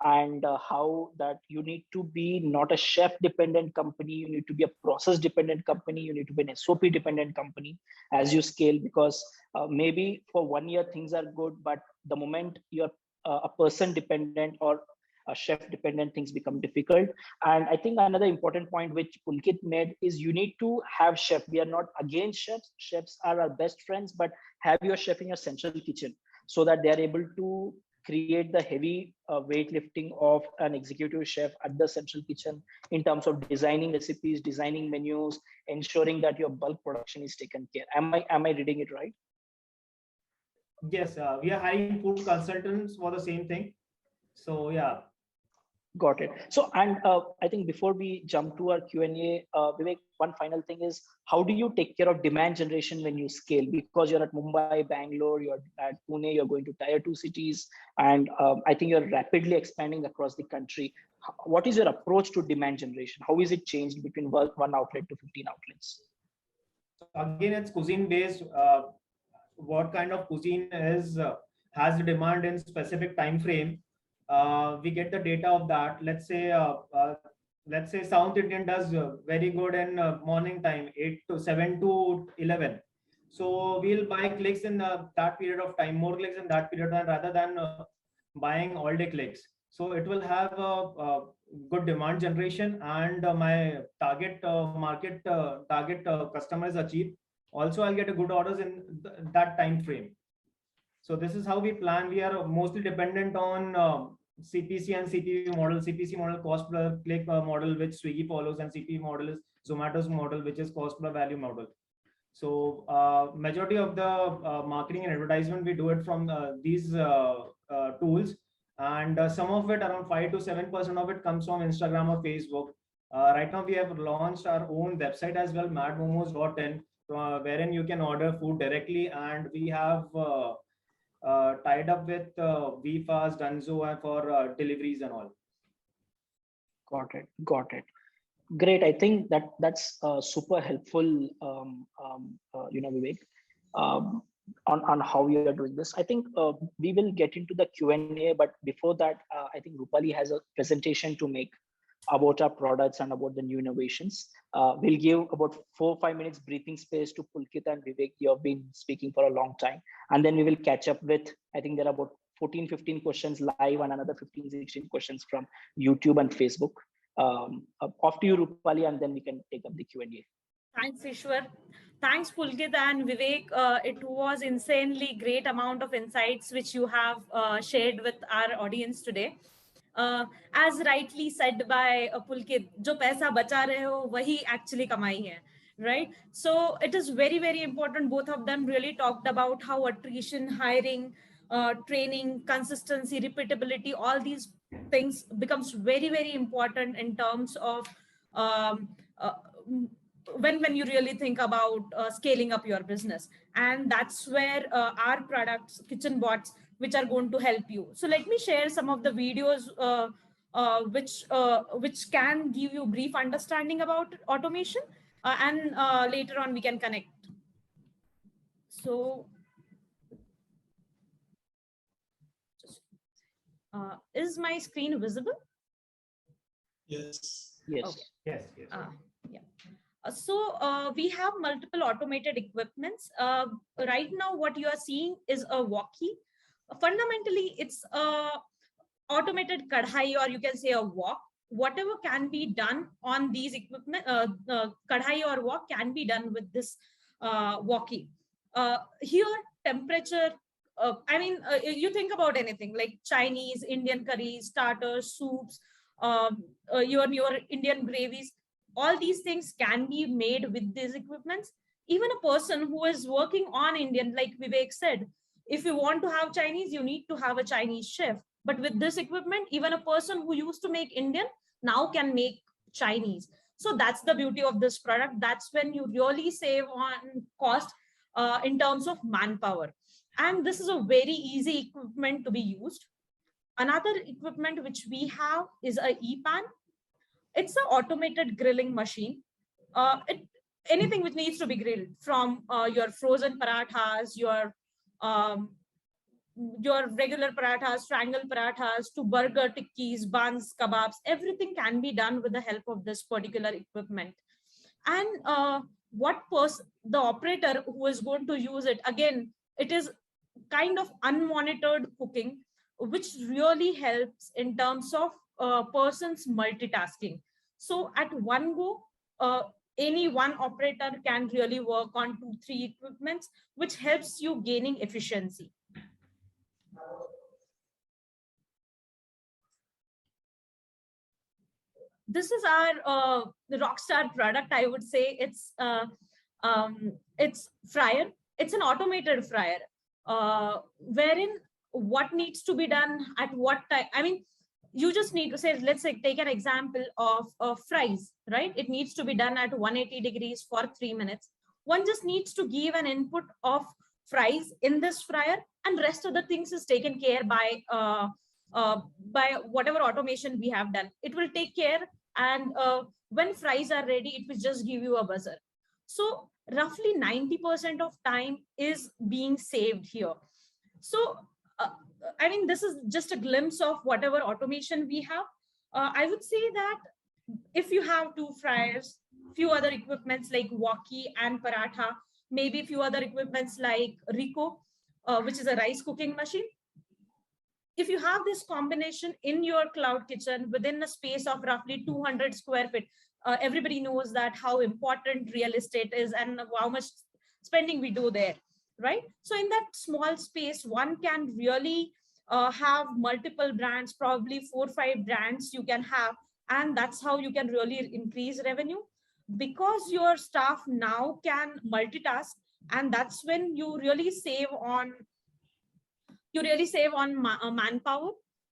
and how that you need to be not a chef dependent company. You need to be a process dependent company. You need to be an SOP dependent company as you scale, because maybe for 1 year things are good, but the moment you're a person dependent or a chef dependent, things become difficult. And I think another important point which Pulkit made is you need to have chef. We are not against chefs. Chefs are our best friends, but have your chef in your central kitchen so that they are able to create the heavy weightlifting of an executive chef at the central kitchen in terms of designing recipes, designing menus, ensuring that your bulk production is taken care. Am I reading it right? Yes, we are hiring food consultants for the same thing. So yeah. Got it. So, and I think before we jump to our Q&A, Vivek, one final thing is, how do you take care of demand generation when you scale? Because you're at Mumbai, Bangalore, you're at Pune, you're going to tier 2 cities, and I think you're rapidly expanding across the country. What is your approach to demand generation? How is it changed between one outlet to 15 outlets? Again, it's cuisine based. What kind of cuisine has the demand in specific time frame? We get the data of that. Let's say South Indian does very good in morning time, 7 to 11. So we'll buy clicks in that period of time, more clicks in that period rather than buying all day clicks. So it will have a good demand generation, and my target market target customer is achieved. Also, I'll get a good orders in that time frame. So this is how we plan. We are mostly dependent on CPC and CPV model. CPC model, cost per click model, which Swiggy follows, and CPV model is Zomato's model, which is cost per value model. So majority of the marketing and advertisement, we do it from these tools, and some of it, around 5 to 7% of it, comes from Instagram or Facebook. Right now we have launched our own website as well, madmomos.in, wherein you can order food directly, and we have tied up with VFast, Dunzo for deliveries and all. Got it. Great. I think that's super helpful, Vivek, on how we are doing this. I think we will get into the Q&A, but before that, I think Rupali has a presentation to make about our products and about the new innovations. We'll give about 4 or 5 minutes briefing space to Pulkit and Vivek. You have been speaking for a long time. And then we will catch up with, I think there are about 14-15 questions live and another 15-16 questions from YouTube and Facebook. Off to you, Rupali, and then we can take up the Q&A. Thanks, Ishwar. Thanks, Pulkit and Vivek. It was insanely great amount of insights which you have shared with our audience today. As rightly said by Pulkit, जो पैसा बचा रहे हो वही actually कमाई है, right? So it is very, very important. Both of them really talked about how attrition, hiring, training, consistency, repeatability, all these things becomes very, very important in terms of when you really think about scaling up your business. And that's where our products, kitchen bots, which are going to help you. So let me share some of the videos which can give you brief understanding about automation, and later on we can connect. So is my screen visible? Yes. Yes. Okay. Yes. Yeah. We have multiple automated equipments. Right now, what you are seeing is a walkie. Fundamentally, it's a automated kadhai, or you can say a wok. Whatever can be done on these equipment, kadhai or wok can be done with this walkie. Here, temperature. You think about anything like Chinese, Indian curries, starters, soups, your Indian gravies. All these things can be made with these equipments. Even a person who is working on Indian, like Vivek said, if you want to have Chinese, you need to have a Chinese chef. But with this equipment, even a person who used to make Indian now can make Chinese. So that's the beauty of this product. That's when you really save on cost in terms of manpower. And this is a very easy equipment to be used. Another equipment which we have is a e-pan. It's an automated grilling machine. Anything which needs to be grilled, from your frozen parathas, um, your regular parathas, triangle parathas, to burger tikkis, buns, kebabs, everything can be done with the help of this particular equipment. And the operator who is going to use it, again, it is kind of unmonitored cooking, which really helps in terms of person's multitasking. So at one go, any one operator can really work on 2, 3 equipments, which helps you gaining efficiency. This is our rockstar product. I would say it's fryer. It's an automated fryer, wherein what needs to be done at what time. I mean, you just need to say, let's say, take an example of fries, right? It needs to be done at 180 degrees for 3 minutes. One just needs to give an input of fries in this fryer, and rest of the things is taken care by whatever automation we have done. It will take care, and when fries are ready, it will just give you a buzzer. So roughly 90% of time is being saved here. So this is just a glimpse of whatever automation we have. I would say that if you have 2 fryers, few other equipments like walkie and paratha, maybe few other equipments like Rico, which is a rice cooking machine. If you have this combination in your cloud kitchen within a space of roughly 200 square feet, everybody knows that how important real estate is and how much spending we do there, right? So in that small space, one can really have multiple brands, probably 4, 5 brands you can have, and that's how you can really increase revenue, because your staff now can multitask, and that's when you really save on manpower.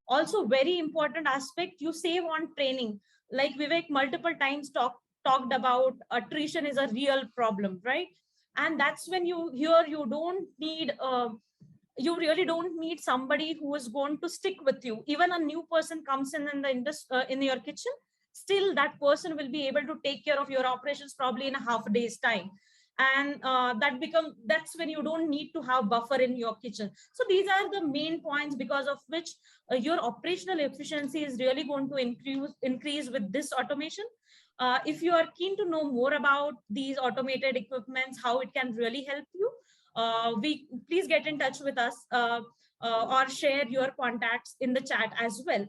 Also, very important aspect, you save on training. Like Vivek multiple times talked about, attrition is a real problem, right? And that's when you don't need you really don't need somebody who is going to stick with you. Even a new person comes in the in your kitchen, still that person will be able to take care of your operations probably in a half a day's time. And that's when you don't need to have buffer in your kitchen. So these are the main points because of which your operational efficiency is really going to increase with this automation. If you are keen to know more about these automated equipments, how it can really help you, we please get in touch with us, or share your contacts in the chat as well,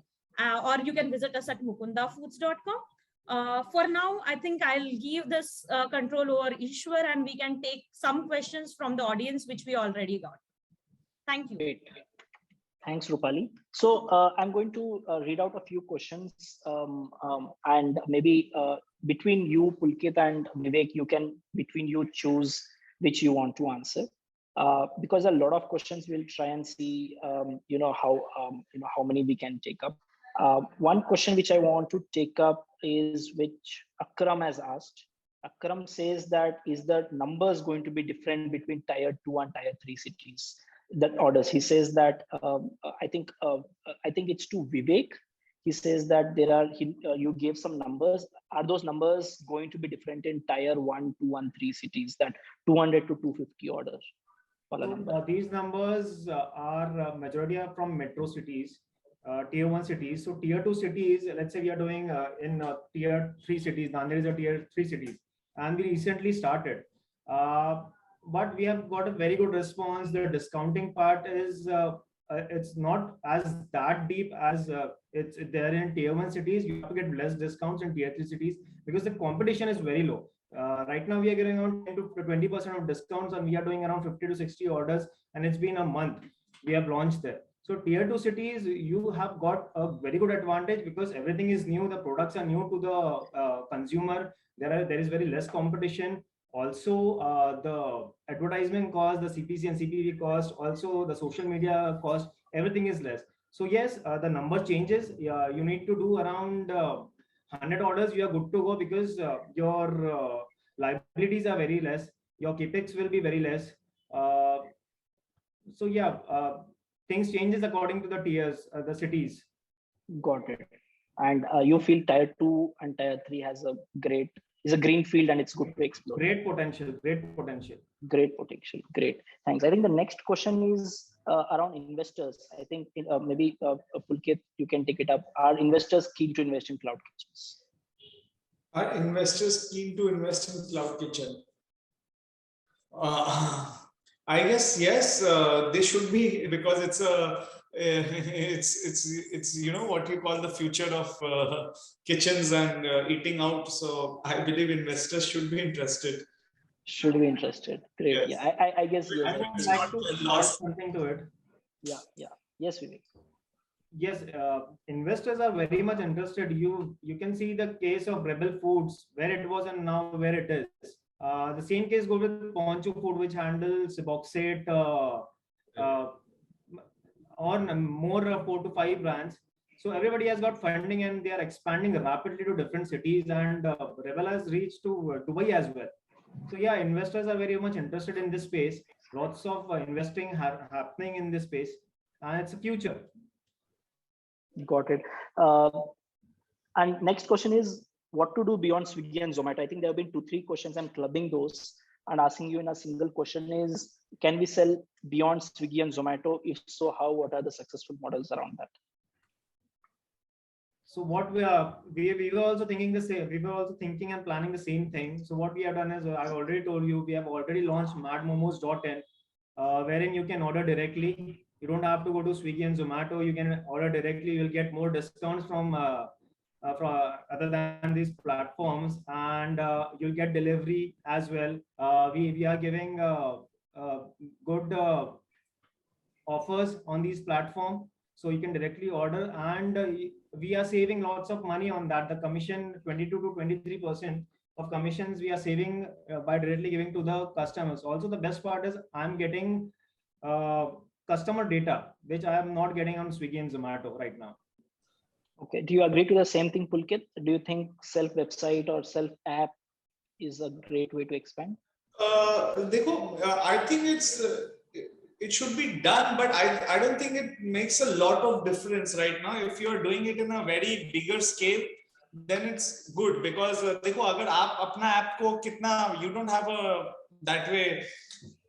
or you can visit us at mukundafoods.com. For now, I think I'll give this control over Ishwar, and we can take some questions from the audience, which we already got. Thank you. Great. Thanks, Rupali. So I'm going to read out a few questions, and maybe between you, Pulkit, and Vivek, between you choose which you want to answer. Because a lot of questions, we'll try and see, how many we can take up. One question which I want to take up is which Akram has asked. Akram says that, is the numbers going to be different between tier 2 and tier 3 cities? That orders. He says that I think it's to Vivek. He says that you gave some numbers. Are those numbers going to be different in tier 1, 2, and 3 cities? That 200 to 250 orders. These numbers are majority are from metro cities. Tier 1 cities. So tier 2 cities, let's say we are doing in tier 3 cities. Nanded is a tier 3 cities. and we recently started. But we have got a very good response. The discounting part is it's not as that deep as it's there in tier 1 cities. You have to get less discounts in tier 3 cities because the competition is very low. Right now we are getting around 10 to 20% of discounts, and we are doing around 50 to 60 orders, and it's been a month we have launched there. So tier 2 cities, you have got a very good advantage because everything is new, the products are new to the consumer. There is very less competition. Also, the advertisement cost, the CPC and CPV cost, also the social media cost, everything is less. So yes, the number changes. You need to do around 100 orders. You are good to go because your liabilities are very less. Your capex will be very less. So yeah, things changes according to the tiers, the cities. Got it. And you feel tier 2 and tier 3 has a great, is a green field and it's good to explore. Great potential, great potential. Great potential. Great. Thanks. I think the next question is around investors. I think maybe Pulkit, you can take it up. Are investors keen to invest in cloud kitchens? Are investors keen to invest in cloud kitchen? I guess yes, they should be, because it's a it's you know what you call the future of kitchens and eating out. So I believe investors should be interested. Should be interested. Great. Yes. Yeah, I guess yes. I would It's like not to a add loss. something to it. Yeah. Yes, Vivek. Yes, investors are very much interested. You can see the case of Rebel Foods, where it was and now where it is. The same case goes with Poncho Food, which handles bauxite on more 4 to 5 brands. So everybody has got funding and they are expanding rapidly to different cities, and Rebel has reached to Dubai as well. So yeah, investors are very much interested in this space. Lots of investing happening in this space, and it's a future. Got it. And next question is what to do beyond Swiggy and Zomato. I think there have been 2-3 questions. I'm clubbing those and asking you in a single question is, can we sell beyond Swiggy and Zomato? If so, how? What are the successful models around that? So what we were also thinking the same. We were also thinking and planning the same thing. So what we have done is, I've already told you, we have already launched madmomos.in, wherein you can order directly. You don't have to go to Swiggy and Zomato. You can order directly. You'll get more discounts from other than these platforms, and you'll get delivery as well. We are giving good offers on these platforms, so you can directly order, and we are saving lots of money on that. The commission, 22 to 23% of commissions we are saving by directly giving to the customers. Also, the best part is I'm getting customer data, which I am not getting on Swiggy and Zomato right now. Okay. Do you agree to the same thing, Pulkit? Do you think self website or self app is a great way to expand? I think it should be done, but I don't think it makes a lot of difference right now. If you are doing it in a very bigger scale, then it's good, because देखो अगर आप अपना app को कितना, you don't have a that way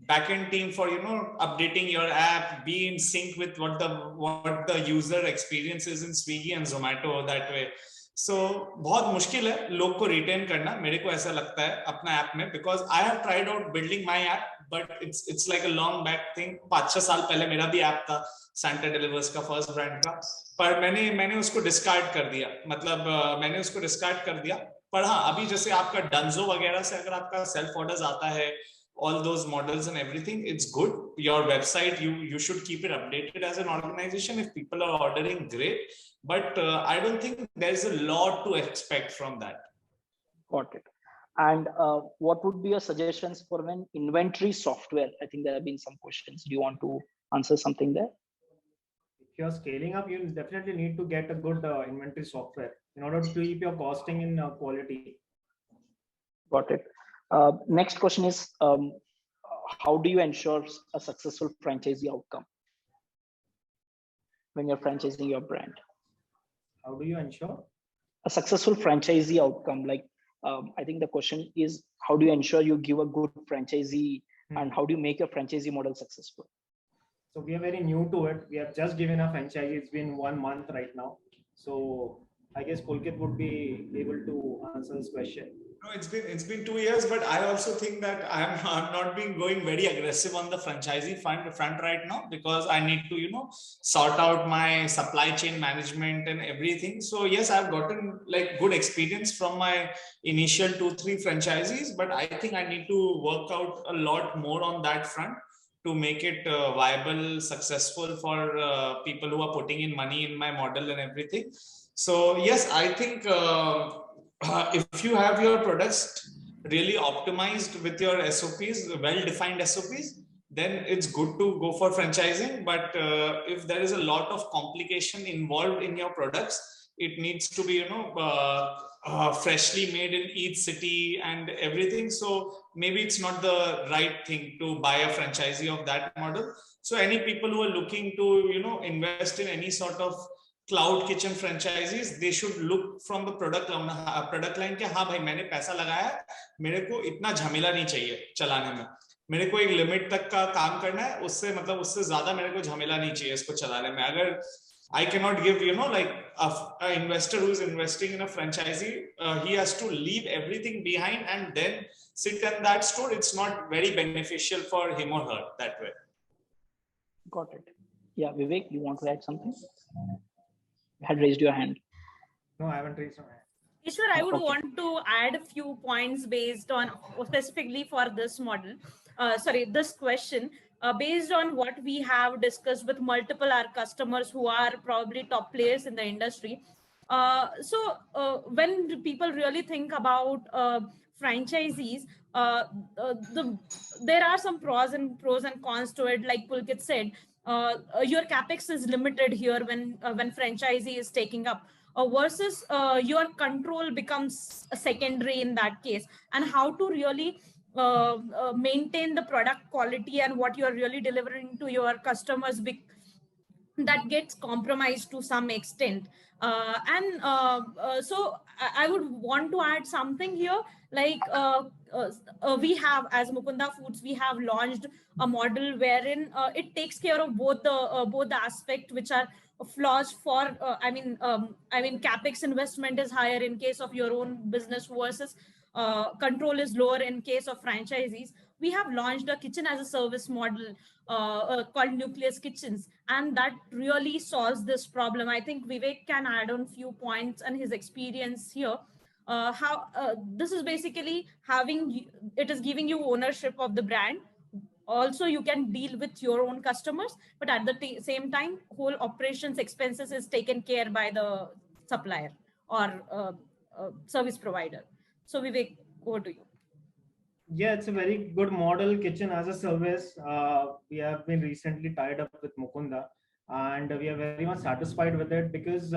backend team for updating your app, be in sync with what the user experience is in Swiggy and Zomato that way. So बहुत मुश्किल है लोग को रिटेन करना, मेरे को ऐसा लगता है अपना ऐप में, because I have tried out building my app, but it's like a long back thing. 5-6 साल पहले मेरा भी ऐप था Santa Delivers का, फर्स्ट ब्रांड का, पर मैंने उसको डिस्कार्ड कर दिया, मतलब मैंने उसको डिस्कार्ड कर दिया. पर हाँ, अभी जैसे आपका डंजो वगैरह से अगर आपका सेल्फ ऑर्डर्स आता है, all those models and everything, it's good. Your website, you should keep it updated as an organization. If people are ordering, great, but I don't think there's a lot to expect from that. Got it. And what would be your suggestions for an inventory software? I think there have been some questions. Do you want to answer something there? If you're scaling up, you definitely need to get a good inventory software in order to keep your costing in quality. Got it. Next question is, how do you ensure a successful franchisee outcome when you're franchising your brand? How do you ensure a successful franchisee outcome? Like, I think the question is, how do you ensure you give a good franchisee, and how do you make your franchisee model successful? So we are very new to it. We have just given a franchise. It's been 1 month right now. So I guess Pulkit would be able to answer this question. No, it's been 2 years, but I also think that I'm not being going very aggressive on the franchisee front right now, because I need to sort out my supply chain management and everything. So yes, I've gotten like good experience from my initial 2-3 franchisees, but I think I need to work out a lot more on that front to make it viable, successful for people who are putting in money in my model and everything. So yes, I think. If you have your products really optimized with your SOPs, well-defined SOPs, then it's good to go for franchising. But if there is a lot of complication involved in your products, it needs to be, freshly made in each city and everything. So maybe it's not the right thing to buy a franchisee of that model. So any people who are looking to, invest in any sort of cloud kitchen franchises they should look from the product line के हाँ भाई मैंने पैसा लगाया, मेरे को इतना झमेला नहीं चाहिए चलाने में, मेरे को एक लिमिट तक का काम करना है, उससे मतलब उससे ज्यादा मेरे को झमेला नहीं चाहिए इसको चलाने में. अगर I cannot give like a investor who is investing in a franchisee, he has to leave everything behind and then sit in that store. It's not very beneficial for him or her that way. Got it. Yeah, Vivek, you want to add something? You had raised your hand. No, I haven't raised my hand. Ishwar, I would want to add a few points based on specifically for this model. This question, based on what we have discussed with multiple our customers who are probably top players in the industry. When people really think about franchisees, there are some pros and cons to it. Like Pulkit said, your capex is limited here when franchisee is taking up. Versus your control becomes a secondary in that case, and how to really maintain the product quality and what you're really delivering to your customers that gets compromised to some extent. So I would want to add something here, like we have, as Mukunda Foods, we have launched a model wherein it takes care of both the aspect which are flaws for capex investment is higher in case of your own business versus control is lower in case of franchisees. We have launched a kitchen as a service model called Nucleus Kitchens, and that really solves this problem. I think Vivek can add on few points and his experience here. How this is basically it is giving you ownership of the brand. Also, you can deal with your own customers, but at the same time, whole operations expenses is taken care by the supplier or service provider. So Vivek, over to you. Yeah, it's a very good model, kitchen as a service. We have been recently tied up with Mukunda, and we are very much satisfied with it because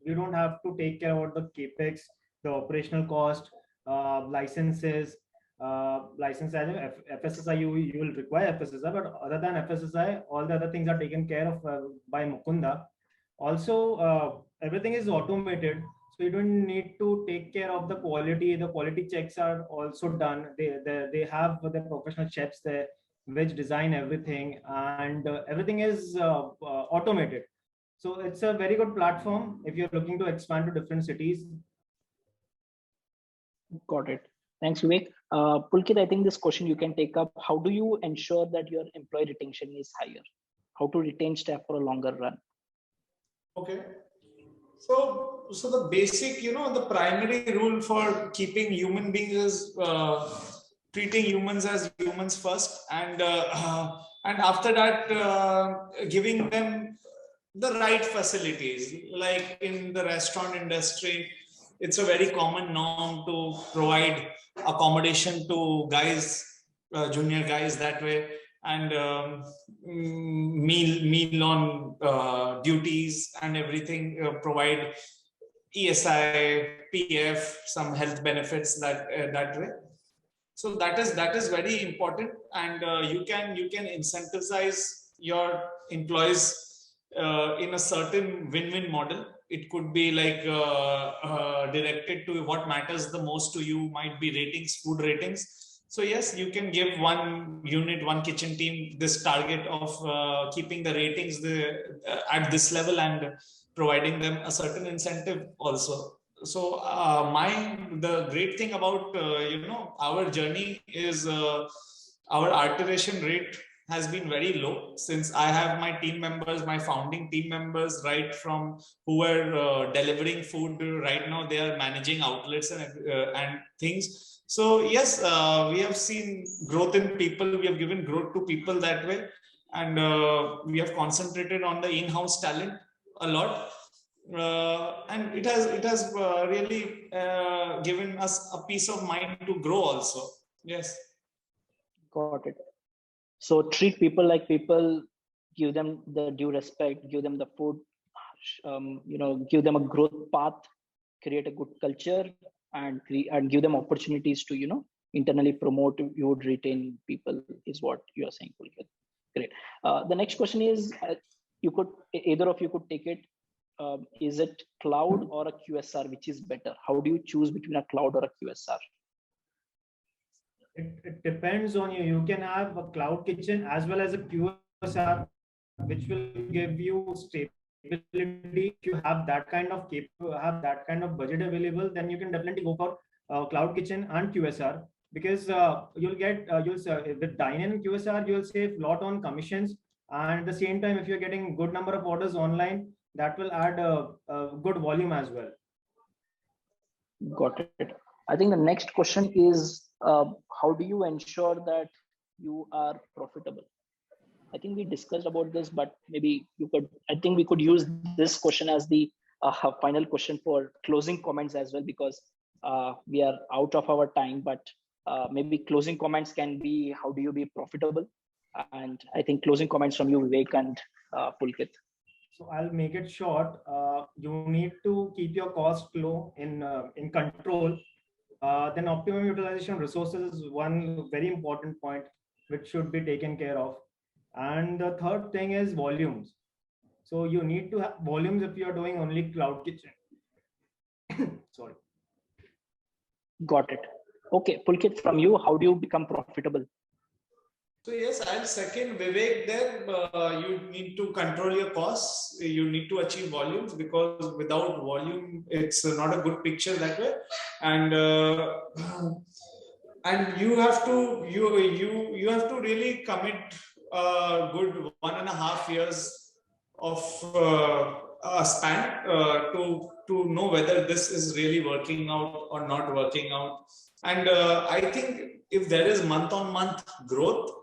we don't have to take care about the capex, the operational cost, licenses. License as FSSI, you will require FSSI, but other than FSSI, all the other things are taken care of by Mukunda. Also, everything is automated, so you don't need to take care of the quality. The quality checks are also done. They have the professional chefs there which design everything, and everything is automated. So it's a very good platform if you're looking to expand to different cities. Got it. Thanks, Vivek. Pulkit, I think this question you can take up. How do you ensure that your employee retention is higher? How to retain staff for a longer run? Okay. So the basic, the primary rule for keeping human beings is treating humans as humans first, and after that, giving them the right facilities. Like in the restaurant industry, it's a very common norm to provide accommodation to guys, junior guys that way, and meal on duties and everything, provide ESI, PF, some health benefits that way. So that is very important, and you can incentivize your employees in a certain win-win model. It could be like directed to what matters the most to you, might be ratings, food ratings. So yes, you can give one unit, one kitchen team this target of keeping the ratings at this level and providing them a certain incentive also. the great thing about our journey is our alteration rate has been very low, since I have my team members, my founding team members, right from who were delivering food. Right now they are managing outlets and things. So yes, we have seen growth in people. We have given growth to people that way, and we have concentrated on the in-house talent a lot. And it has really given us a peace of mind to grow also. Yes. Got it. So treat people like people, give them the due respect, give them the food, give them a growth path, create a good culture, and give them opportunities to internally promote. You would retain people, is what you are saying, Pulkit. Great. The next question is, either of you could take it. Is it cloud or a QSR, which is better? How do you choose between a cloud or a QSR? It depends on you. You can have a cloud kitchen as well as a QSR, which will give you stability. If you have that kind of budget available, then you can definitely go for cloud kitchen and QSR, because with dine-in and QSR, you'll save a lot on commissions, and at the same time, if you're getting good number of orders online, that will add a good volume as well. Got it. I think the next question is, how do you ensure that you are profitable? I think we discussed about this, but maybe I think we could use this question as the final question for closing comments as well, because we are out of our time, but maybe closing comments can be, how do you be profitable? And I think closing comments from you, Vivek and Pulkit. So I'll make it short. You need to keep your cost low in control. Then optimum utilization of resources is one very important point which should be taken care of. And the third thing is volumes. So you need to have volumes if you are doing only cloud kitchen. Sorry. Got it. Okay, Pulkit, from you, how do you become profitable? So yes, I'll second Vivek there. You need to control your costs. You need to achieve volumes, because without volume, it's not a good picture that way. And you have to really commit a good 1.5 years of a span to know whether this is really working out or not working out. And I think if there is month-on-month growth,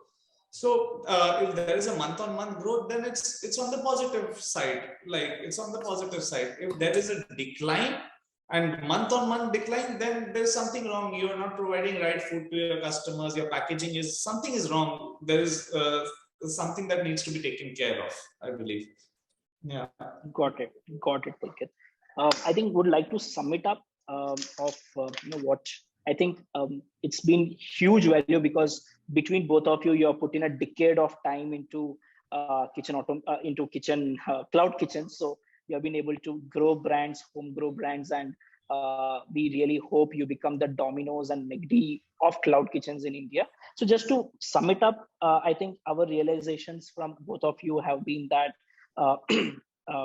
so if there is a month-on-month growth, then it's on the positive side. Like, it's on the positive side. If there is a decline and month-on-month decline, then there's something wrong. You are not providing right food to your customers. Your packaging is something is wrong. There is something that needs to be taken care of, I believe. Yeah. Got it, Pulkit. I think would like to sum it up of what I think it's been huge value, because between both of you, you have put in a decade of time into kitchen cloud kitchens. So you have been able to grow brands, home grow brands, and we really hope you become the Domino's and McD of cloud kitchens in India. So just to sum it up, I think our realizations from both of you have been that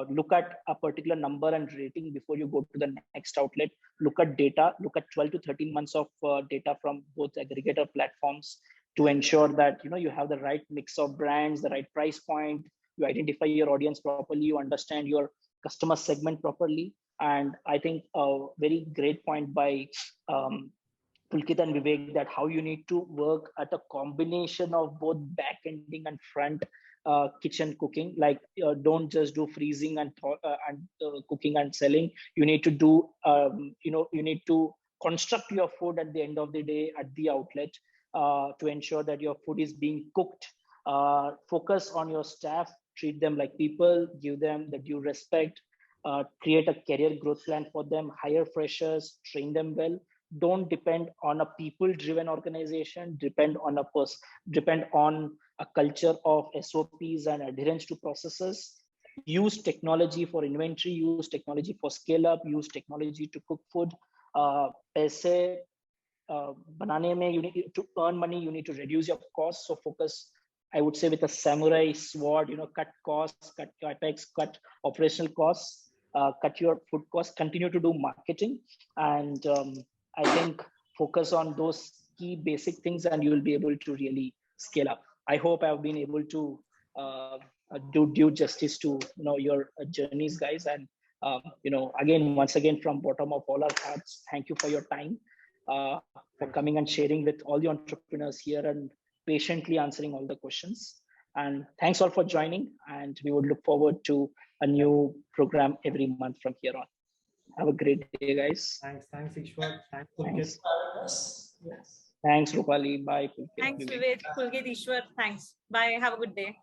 look at a particular number and rating before you go to the next outlet. Look at data, look at 12 to 13 months of data from both aggregator platforms to ensure that you have the right mix of brands, the right price point, you identify your audience properly, you understand your customer segment properly. And I think a very great point by Pulkit and Vivek, that how you need to work at a combination of both back-ending and front kitchen cooking. Like, don't just do freezing and cooking and selling. You need to do, you need to construct your food at the end of the day at the outlet to ensure that your food is being cooked. Focus on your staff, treat them like people, give them the due respect, create a career growth plan for them, hire freshers, train them well. Don't depend on a people-driven organization. Depend on a culture of SOPs and adherence to processes. Use technology for inventory. Use technology for scale up. Use technology to cook food. Paise banane mein, you need to earn money. You need to reduce your costs. So focus, I would say, with a samurai sword. Cut costs, cut capex, cut operational costs. cut your food costs, continue to do marketing, and I think focus on those key basic things, and you will be able to really scale up. I hope I've been able to do due justice to your journeys, guys. And again, once again, from bottom of all our hearts, thank you for your time, for coming and sharing with all the entrepreneurs here and patiently answering all the questions. And thanks all for joining. And we would look forward to a new program every month from here on. Have a great day, guys. Thanks, Ishwar. Thanks, Pulkit. Thanks, Rupali. Bye, Pulkit. Thanks, Vivek, Pulkit, Ishwar. Thanks. Bye. Have a good day.